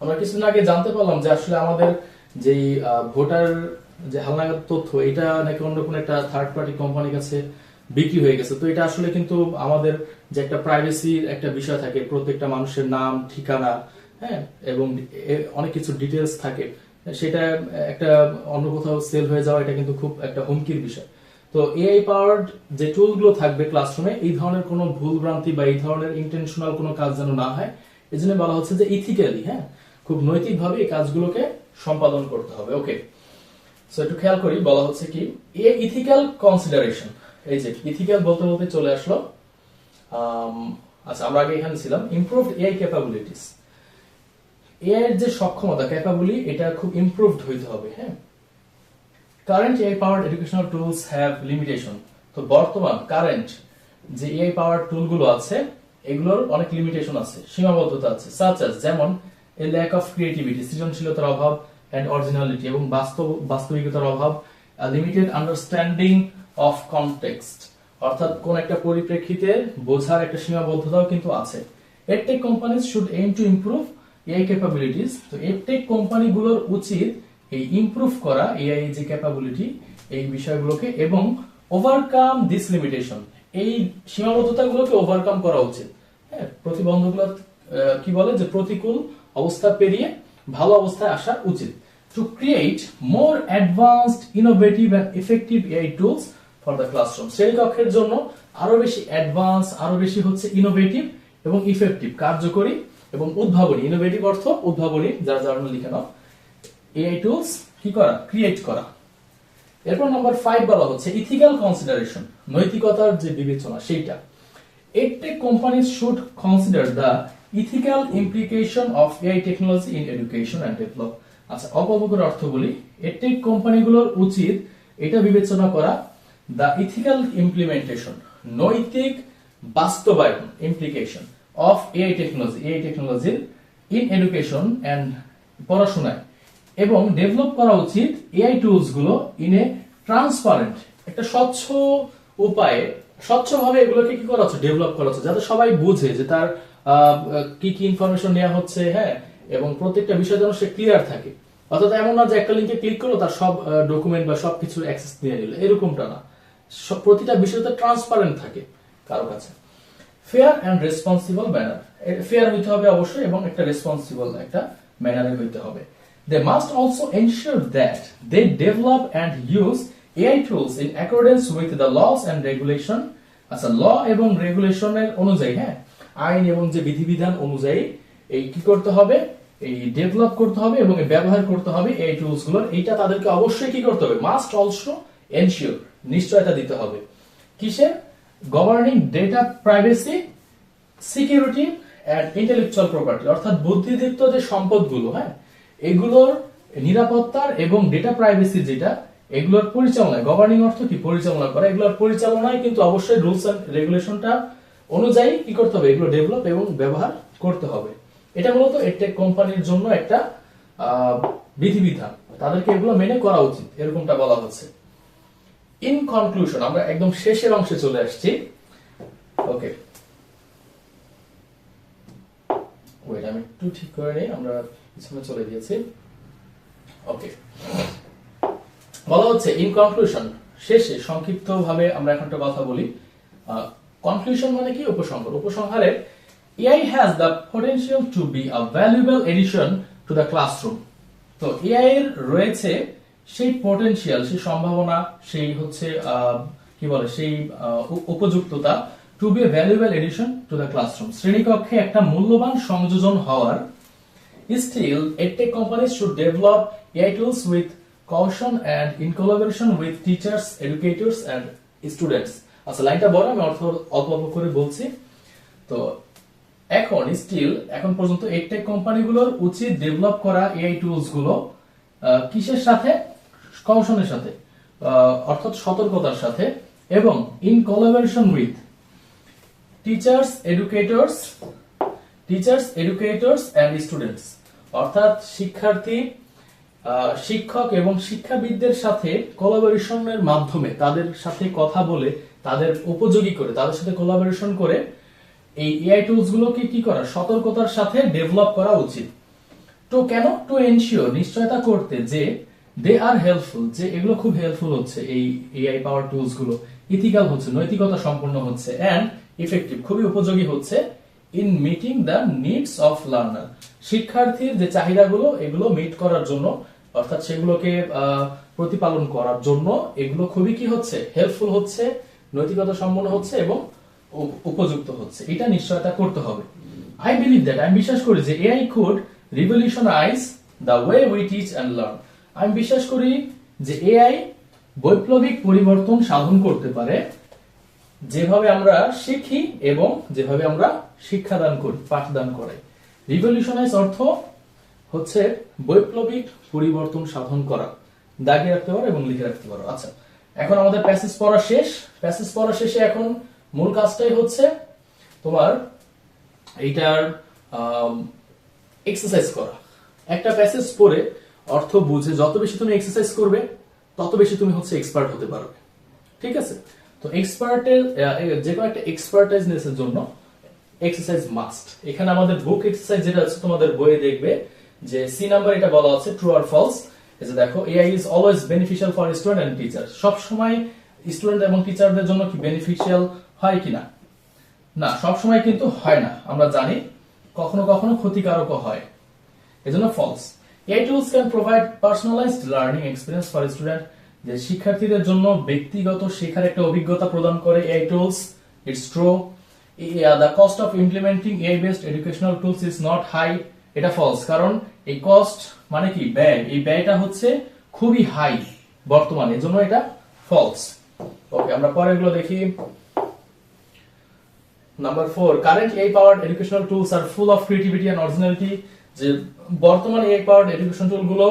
আমরা কিছুদিন আগে জানতে পারলাম যে আসলে আমাদের যে ভোটার যে হালনাগাদ তথ্য, এটা নাকি অন্য কোনো একটা থার্ড পার্টি কোম্পানির কাছে বিক্রি হয়ে গেছে। তো এটা আসলে কিন্তু আমাদের যে একটা প্রাইভেসির একটা বিষয় থাকে, প্রত্যেকটা মানুষের নাম, ঠিকানা, হ্যাঁ, এবং অনেক কিছু ডিটেলস থাকে, সেটা একটা অন্য কোথাও সেল হয়ে যাওয়া, এটা কিন্তু খুব একটা হুমকির বিষয়। তো AI পাওয়ার্ড যে টুলগুলো থাকবে ক্লাসরুমে, এই ধরনের কোনো ভুল ভ্রান্তি বা এই ধরনের ইন্টেনশনাল কোনো কাজ যেন না হয়, এই জন্য বলা হচ্ছে যে ইথিক্যালি, হ্যাঁ, খুব নৈতিকভাবে এই কাজগুলোকে সম্পাদন করতে হবে। ওকে, সো একটু খেয়াল করি, বলা হচ্ছে কি ইথিক্যাল কনসিডারেশন। এই যে ইথিক্যাল বলতে বলতে চলে আসলো। আচ্ছা, আমরা আগে এখানে ছিলাম ইমপ্রুভড AI ক্যাপাবিলিটিস। AI এর যে সক্ষমতা, ক্যাপাবিলিটি, এটা খুব ইমপ্রুভড হইতে হবে। হ্যাঁ, current AI powered educational tools have limitation। তো বর্তমান কারেন্ট যে AI powered টুলগুলো আছে, এগুলোর অনেক লিমিটেশন আছে, সীমাবদ্ধতা আছে, such as যেমন a lack of creativity, সৃজনশীলতার অভাব, and originality, এবং বাস্তবিকতার অভাব, a limited understanding of context, অর্থাৎ কোন একটা পরিপ্রেক্ষিতে বোঝার একটা সীমাবদ্ধতাও কিন্তু আছে। EdTech companies should aim to improve AI capabilities। তো EdTech কোম্পানিগুলোর উচিত এই ইমপ্রুভ করা AI যে ক্যাপাবিলিটি, এই বিষয়গুলোকে, এবং ওভারকাম দিস লিমিটেশন, এই সীমাবদ্ধতাগুলোকে ওভারকাম করা উচিত। হ্যাঁ, প্রতিবন্ধকগুলো কি বলে যে প্রতিকূল অবস্থা পেরিয়ে ভালো অবস্থায় আসা উচিত। To create more advanced, innovative and effective AI tools for the classroom, শ্রেণীকক্ষের জন্য আরো বেশি অ্যাডভান্স, আরো বেশি হচ্ছে ইনোভেটিভ এবং ইফেক্টিভ, কার্যকরী এবং উদ্ভাবনী। ইনোভেটিভ অর্থ উদ্ভাবনী, যারা জার্নাল লিখে নাও। এআই টুলস কি করা, ক্রিয়েট করা। এরপর নাম্বার 5 বলা হচ্ছে ইথিক্যাল কনসিডারেশন, নৈতিকতার যে বিবেচনা সেইটা। EdTech companies should consider the ethical implication of AI technology in education and develop. আচ্ছা, অল্প করে অর্থ বলি। EdTech কোম্পানিগুলোর উচিত এটা বিবেচনা করা, the ethical implementation, নৈতিক বাস্তবায়ন, implication of AI technology in education and পড়াশোনায়, এবং ডেভেলপ করা উচিত এআই টুলস গুলো ইন এ ট্রান্সপারেন্ট, একটা স্বচ্ছ উপায়ে, স্বচ্ছভাবে এগুলোকে কি করা হচ্ছে, ডেভেলপ করা হচ্ছে, যাতে সবাই বুঝে যে তার কি কি ইনফরমেশন নেওয়া হচ্ছে, হ্যাঁ, এবং প্রত্যেকটা বিষয় যেন সে ক্লিয়ার থাকে। অর্থাৎ এমন না যে একটা লিঙ্কে ক্লিক করলো তার সব ডকুমেন্ট বা সবকিছু অ্যাক্সেস নিয়ে নিল, এরকমটা না। প্রতিটা বিষয়তে ট্রান্সপারেন্ট থাকে কারো কাছে। Fair and responsible manner, fair হইতে হবে অবশ্যই, এবং একটা রেসপন্সিবল একটা ম্যানারে হইতে হবে। They must also ensure that they develop and use AI tools in accordance with the laws and regulation. আচ্ছা, ল এবং রেগুলেশনের অনুযায়ী, হ্যাঁ, আইন এবং যে বিধিবিধান অনুযায়ী এই কি করতে হবে, এই ডেভেলপ করতে হবে এবং ব্যবহার করতে হবে এই টুলস গুলোর। এইটা তাদেরকে অবশ্যই কি করতে হবে, মাস্ট অলসো এনশিওর, নিশ্চয়তা দিতে হবে। কিসের, governing data privacy, security and intellectual property, অর্থাৎ বুদ্ধিদীপ্ত যে সম্পদগুলো, হ্যাঁ, এগুলোর নিরাপত্তার এবং ডেটা প্রাইভেসি যেটা, এগুলোর পরিচালনায়, গভর্নিং অর্থ কি, পরিচালনা করা, এগুলোর পরিচালনায় কিন্তু অবশ্যই রুলস এন্ড রেগুলেশনটা অনুযায়ী কি করতে হবে, এগুলো ডেভেলপ এবং ব্যবহার করতে হবে। এটা মূলত এডটেক কোম্পানির জন্য একটা বিধিবিধান, তাদেরকে এগুলো মেনে করা উচিত, এরকমটা বলা হচ্ছে। ইন কনক্লুশন, আমরা একদম শেষের অংশে চলে আসছি। ওকে, ওয়েট, আমি একটু ঠিক করে নেই, আমরা পিছনে চলে গিয়েছি। ওকে, বলা হচ্ছে ইন কনক্লুশন, শেষে সংক্ষিপ্ত ভাবে আমরা এখন একটা কথা বলি। কনক্লুশন মানে কি, উপসংহার। উপসংহারে AI has the potential to be a valuable addition to the classroom. তো AI এর রয়েছে সেই পটেনশিয়াল, সেই সম্ভাবনা, সেই হচ্ছে কি বলে, সেই উপযুক্ততা, to be a valuable addition to the classroom, শ্রেণীকক্ষে একটা মূল্যবান সংযোজন হওয়ার। Still, EdTech companies should develop AI tools with caution and in collaboration with teachers, educators and students. আচ্ছা, লাইনটা বড়, আমি অর্থ অল্প অল্প করে বলছি। তো এখন পর্যন্ত EdTech কোম্পানিগুলোর উচিত ডেভেলপ করা AI টুলস গুলো কিসের সাথে, কৌশলের সাথে, অর্থাৎ সতর্কতার সাথে, এবং in collaboration with teachers, educators and students, অর্থাৎ শিক্ষার্থী, শিক্ষক এবং শিক্ষাবিদদের সাথে কোলাবোরেশনের মাধ্যমে, তাদের সাথে কথা বলে, তাদের উপযোগী করে, তাদের সাথে কোলাবোরেশন করে এই এআই টুলস গুলোকে কি করা, সতর্কতার সাথে ডেভেলপ করা উচিত। তো কেন, টু এনশিওর, নিশ্চয়তা করতে, যে দে আর হেল্পফুল, যে এগুলো খুব হেল্পফুল হচ্ছে, এই এআই পাওয়ার টুলস গুলো ইথিক্যাল হচ্ছে, নৈতিকতা সম্পন্ন হচ্ছে, এন্ড ইফেক্টিভ, খুবই উপযোগী হচ্ছে, in meeting the needs of learner, শিক্ষার্থীর যে চাহিদাগুলো এগুলো মিট করার জন্য, অর্থাৎ সেগুলোকে প্রতিপালন করার জন্য এগুলো খুবই কি হচ্ছে, হেল্পফুল হচ্ছে, নৈতিকতা সম্পন্ন হচ্ছে এবং উপযুক্ত হচ্ছে, এটা নিশ্চয়তা করতে হবে। আই বিলিভ দ্যাট, আমি বিশ্বাস করি যে AI could revolutionise the way we teach and learn, আমি বিশ্বাস করি যে এআই বৈপ্লবিক পরিবর্তন সাধন করতে পারে যেভাবে আমরা শিখি এবং যেভাবে আমরা শিক্ষাদান করি, পাঠদান করাই। রিভলিউশনাইজ অর্থ হচ্ছে বৈপ্লবিক পরিবর্তন সাধন করা, দাগিয়ে রাখতে পারো এবং লিখে রাখতে পারো। আচ্ছা, এখন আমাদের প্যাসেজ পড়া শেষ। প্যাসেজ পড়া শেষে এখন মূল কাজটাই হচ্ছে তোমার এইটার এক্সারসাইজ করা। একটা প্যাসেজ পড়ে অর্থ বুঝে যত বেশি তুমি এক্সারসাইজ করবে তত বেশি তুমি হচ্ছে এক্সপার্ট হতে পারবে, ঠিক আছে? তো এক্সপার্টের যে কোনো একটা এক্সপার্টাইজনেসের জন্য এক্সারসাইজ মাস্ট। এখানে আমাদের বুক এক্সারসাইজ যেটা আছে তোমাদের বইয়ে দেখবে যে সি নাম্বার, এটা বলা আছে ট্রু অর ফলস। এই যে দেখো, AI is always beneficial for student and teacher, সব সময় স্টুডেন্ট এবং টিচারদের জন্য কি বেনিফিশিয়াল হয় কিনা? না, সব সময় কিন্তু হয় না, আমরা জানি, কখনো কখনো ক্ষতিকারকও হয়, এজন্য false. AI tools can provide personalized learning experience for student যে শিক্ষার্থীদের জন্য ব্যক্তিগত শেখার একটা অভিজ্ঞতা প্রদান করে AI tools, it's true. The cost of implementing AI based educational tools is not high, এটা ফলস। কারণ এই কস্ট মানে কি ব্যয়, এই ব্যয়টা হচ্ছে খুবই হাই বর্তমানে, এজন্য এটা ফলস। ওকে, আমরা পরেরগুলো দেখি। Number 4, current AI powered educational tools are full of creativity and originality. যে বর্তমানে এআই পাওয়ার্ড এডুকেশন টুল গুলো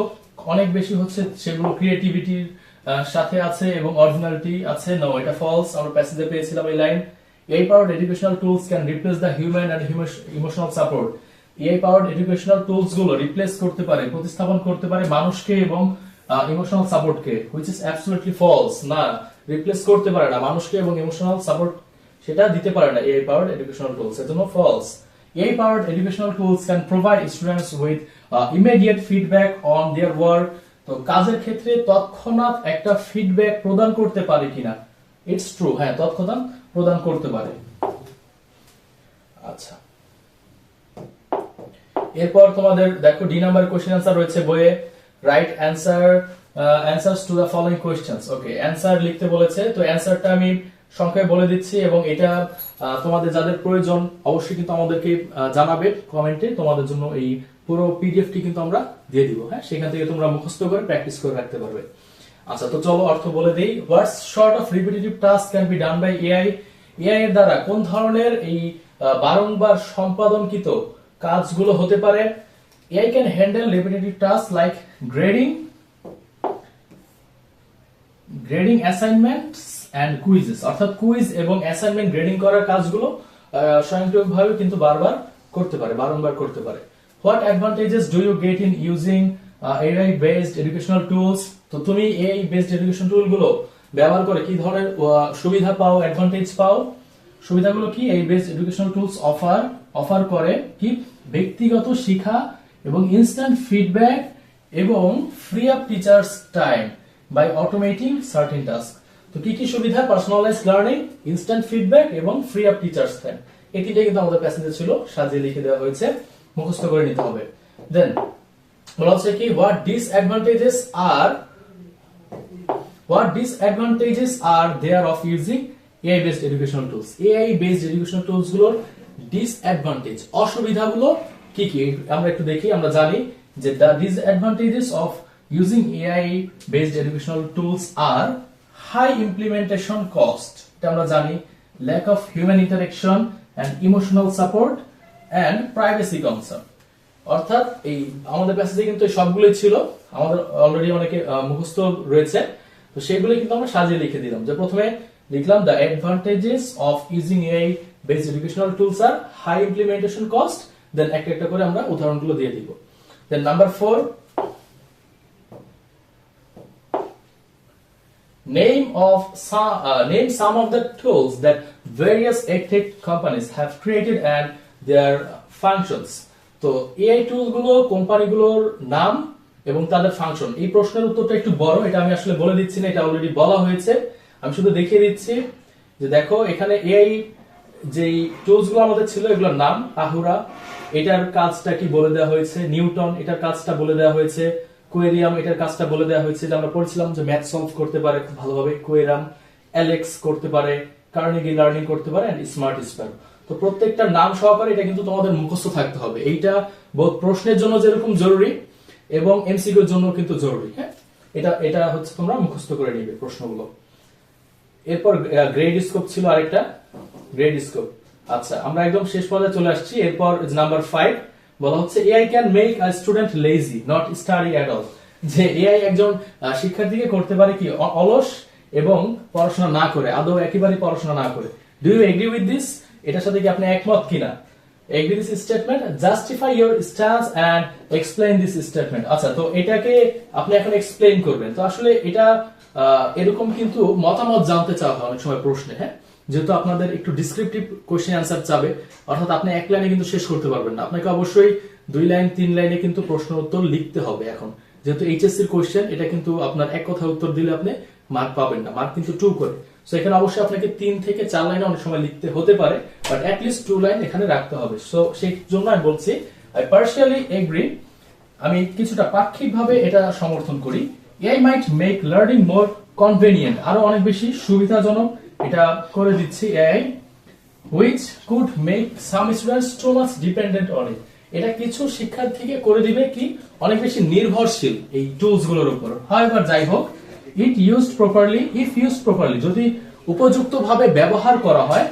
অনেক বেশি হচ্ছে সেগুলো ক্রিয়েটিভিটির সাথে আছে এবং অরিজিনালিটি আছে। নো, এটা ফলস। আমরা প্যাসেজে পেয়েছিলাম এই line, AI powered educational tools can replace the human and emotional support. AI powered educational tools গুলো রিপ্লেস করতে পারে, প্রতিস্থাপন করতে পারে মানুষকে এবং ইমোশনাল সাপোর্টকে, হুইচ ইজ অ্যাবসলিউটলি ফলস। না, রিপ্লেস করতে পারে না মানুষকে এবং ইমোশনাল সাপোর্ট, সেটা দিতে পারে না এআই পাওয়ার্ড এডুকেশনাল টুলস, এজন্য false. AI powered educational tools can provide students with immediate feedback on their work. তো কাজের ক্ষেত্রে তৎক্ষণাৎ একটা ফিডব্যাক প্রদান করতে পারে কিনা, ইটস ট্রু, হ্যাঁ তৎক্ষণাৎ প্রদান করতে পারে। আচ্ছা, এরপর তোমাদের দেখো ডি নাম্বার কোশ্চেন আনসার রয়েছে বইয়ে। Right অ্যান্সারস to the following questions. Okay, answer লিখতে বলেছে, তো অ্যান্সারটা আমি সংক্ষেপে বলে দিচ্ছি এবং এটা তোমাদের যাদের প্রয়োজন অবশ্যই কিন্তু আমাদেরকে জানাবে কমেন্টে। তোমাদের জন্য এই পুরো পিডিএফটি কিন্তু আমরা দিয়ে দিব, হ্যাঁ, সেখান থেকে তোমরা মুখস্থ করে প্র্যাকটিস করে রাখতে পারবে। আচ্ছা, তো চলো অর্থ বলে দেই। What sort of repetitive task can be done by AI. AI এর দ্বারা কোন ধরনের এই বারংবার সম্পাদনকৃত কাজগুলো হতে পারে? AI can handle repetitive task like grading assignments and quizzes, অর্থাৎ কুইজ এবং অ্যাসাইনমেন্ট গ্রেডিং করার কাজগুলো স্বয়ংক্রিয়ভাবে কিন্তু বারবার করতে পারে, বারংবার করতে পারে। What advantages do you get in using AI based educational tools? তো তুমি এআই বেসড এডুকেশন টুল গুলো ব্যবহার করে কি ধরনের সুবিধা পাও, অ্যাডভান্টেজ পাও? সুবিধাগুলো কি? এই বেসড এডুকেশনাল টুলস অফার করে কি ব্যক্তিগত শিক্ষা এবং ইনস্ট্যান্ট ফিডব্যাক এবং free up teachers time by automating certain task. তো কি কি সুবিধা? পার্সোনালাইজড লার্নিং, ইনস্ট্যান্ট ফিডব্যাক এবং ফ্রি আপ টিচার্স টাইম। এই তিনটা কিন্তু আমাদের প্যাসেজে ছিল, সাজিয়ে লিখে দেওয়া হয়েছে, মুখস্থ করে নিতে হবে। দেন বলা হচ্ছে কি what disadvantages are there of using AI based educational tools? AI based educational tools গুলোর ডিসঅ্যাডভান্টেজ, অসুবিধাগুলো কি কি আমরা একটু দেখি। আমরা জানি যে the disadvantages of using AI based educational tools are high implementation cost, এটা আমরা জানি, lack of human interaction and emotional support and privacy concern। অর্থাৎ এই আমাদের প্যাসেজে কিন্তু সবগুলোই ছিল, আমাদের অলরেডি অনেকে মুখস্থ রয়েছে, তো সেগুলো কিন্তু আমরা সাজিয়ে লিখে দিলাম। যে প্রথমে লিখলাম the advantages of using AI based educational tools are high implementation cost, দেন একটা একটা করে আমরা উদাহরণগুলো দিয়ে দিব। দেন number 4, name some of the tools that various edtech companies have created and their functions। তো এআই টুল গুলো কোম্পানিগুলোর নাম এবং তাদের ফাংশন। এই প্রশ্নের উত্তরটা একটু বড়, এটা আমি আসলে বলে দিচ্ছি না, এটা অলরেডি বলা হয়েছে, আমি শুধু দেখিয়ে দিচ্ছি। যে দেখো এখানে এআই যেই টুলস গুলো আমাদের ছিল এগুলোর নাম, আহুরা এটার কাজটা কি বলে দেওয়া হয়েছে, নিউটন এটার কাজটা বলে দেওয়া হয়েছে, কোয়েরিয়াম এটার কাজটা বলে দেওয়া হয়েছে, যে আমরা পড়ছিলাম যে ম্যাথ সলভ করতে পারে খুব ভালোভাবে কোয়েরাম, অ্যালেক্স করতে পারে, কার্নেগি লার্নিং করতে পারে, এন্ড স্মার্ট স্প্যারো। তো প্রত্যেকটা নাম সহকারে এটা কিন্তু তোমাদের মুখস্থ থাকতে হবে। এইটা বহুত প্রশ্নের জন্য যেরকম জরুরি এবং এমসিকিউর জন্য কিন্তু জরুরি, হ্যাঁ, এটা হচ্ছে তোমরা মুখস্থ করে নিবে প্রশ্নগুলো। এরপর গ্রেড স্কোপ ছিল আরেকটা, গ্রেড স্কোপ। আচ্ছা, আমরা একদম শেষ পর্যায়ে চলে আসছি। এরপর নাম্বার 5 বলা হচ্ছে AI can make a student lazy not study at all. যে এআই একজন শিক্ষার্থীকে করতে পারে কি অলস এবং পড়াশোনা না করে, আদৌ একেবারে পড়াশোনা না করে। Do you agree with this? এটার সাথে কি আপনি একমত কিনা? Agree this statement, justify your stance and explain this statement. আচ্ছা, তো এটাকে আপনি এখন এক্সপ্লেইন করবেন। তো আসলে এটা এরকম কিন্তু মতামত জানতে চাওয়া হয় অনেক সময় প্রশ্নে, হ্যাঁ, যেহেতু আপনাদের একটু ডিসক্রিপটিভ কোশ্চেন অ্যান্সার চাবে, অর্থাৎ আপনি এক লাইনে কিন্তু শেষ করতে পারবেন না, আপনাকে অবশ্যই 2 লাইন 3 লাইনে কিন্তু প্রশ্ন উত্তর লিখতে হবে। এখন যেহেতু এইচএসসি এর কোশ্চেন, এটা কিন্তু আপনার এক কথায় উত্তর দিলে আপনি মার্ক পাবেন না, মার্ক কিন্তু 2 করে। সো এখানে অবশ্যই আপনাকে 3 থেকে 4 লাইনে অনেক সময় লিখতে হতে পারে, বাট অ্যাট লিস্ট 2 লাইন এখানে রাখতে হবে। সো সেই জন্য আমি বলছি আই পার্সিয়ালি এগ্রি, আমি কিছুটা পাক্ষিকভাবে এটা সমর্থন করি। এআই মাইট মেক লার্নিং মোর কনভেনিয়েন্ট, আরো অনেক বেশি সুবিধাজনক এটা করে দিচ্ছে AI, which could make some students too much dependent on it, এটা কিছু শিক্ষার্থীকে করে দিবে কি অনেক বেশি নির্ভরশীল এই টুলস গুলোর উপর। however যাই হোক, it used properly, if used properly, যদি উপযুক্তভাবে ব্যবহার করা হয়,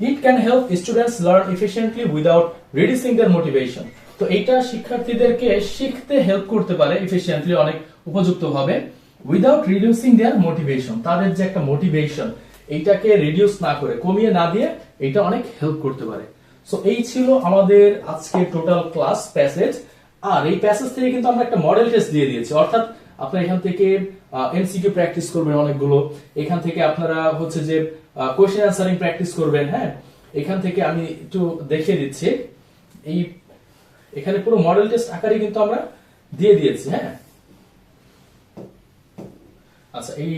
it can help students learn efficiently without reducing their motivation, তো এটা শিক্ষার্থীদেরকে শিখতে হেল্প করতে পারে এফিশিয়েন্টলি, অনেক উপযুক্তভাবে, উইদাউট রিডিউসিং দেয়ার মোটিভেশন, তাদের যে একটা মোটিভেশন এইটাকে রিডিউস না করে, কমিয়ে না দিয়ে এটা অনেক হেল্প করতে পারে। সো এই ছিল আমাদের আজকে টোটাল ক্লাস প্যাসেজ। আর এই প্যাসেজ থেকে কিন্তু আমরা একটা মডেল টেস্ট দিয়ে দিয়েছি, অর্থাৎ আপনারা এখান থেকে এমসিকিউ প্র্যাকটিস করবেন অনেকগুলো, এখান থেকে আপনারা হচ্ছে যে কোশ্চেন অ্যানসারিং প্র্যাকটিস করবেন। হ্যাঁ, এখান থেকে আমি একটু দেখিয়ে দিচ্ছি, এই এখানে পুরো মডেল টেস্ট আকারে কিন্তু আমরা দিয়ে দিয়েছি। হ্যাঁ, আচ্ছা, এই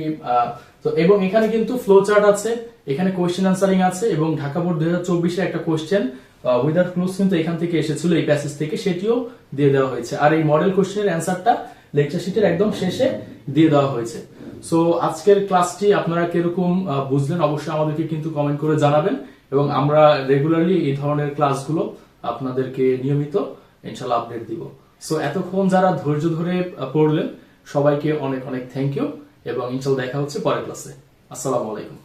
তো এবং এখানে কিন্তু ফ্লো চার্ট আছে, এখানে কোশ্চেন অ্যানসারিং আছে, এবং ঢাকা বোর্ড 2024 এর একটা কোশ্চেন উইদাউট ক্লুজ কিন্তু এখান থেকে এসেছিল এই প্যাসেজ থেকে, সেটিও দিয়ে দেওয়া হয়েছে। আর এই মডেল কোশ্চেনের অ্যানসারটা লেকচার শিটের একদম শেষে দিয়ে দেওয়া হয়েছে। সো আজকের ক্লাসটি আপনারা কিরকম বুঝলেন অবশ্যই আমাদেরকে কিন্তু কমেন্ট করে জানাবেন, এবং আমরা রেগুলারলি এই ধরনের ক্লাসগুলো আপনাদেরকে নিয়মিত ইনশাআল্লাহ আপডেট দিব। সো এতক্ষণ যারা ধৈর্য ধরে পড়লেন সবাইকে অনেক অনেক থ্যাংক ইউ, এবং ইনশাআল্লাহ দেখা হচ্ছে পরের ক্লাসে। আসসালামু আলাইকুম।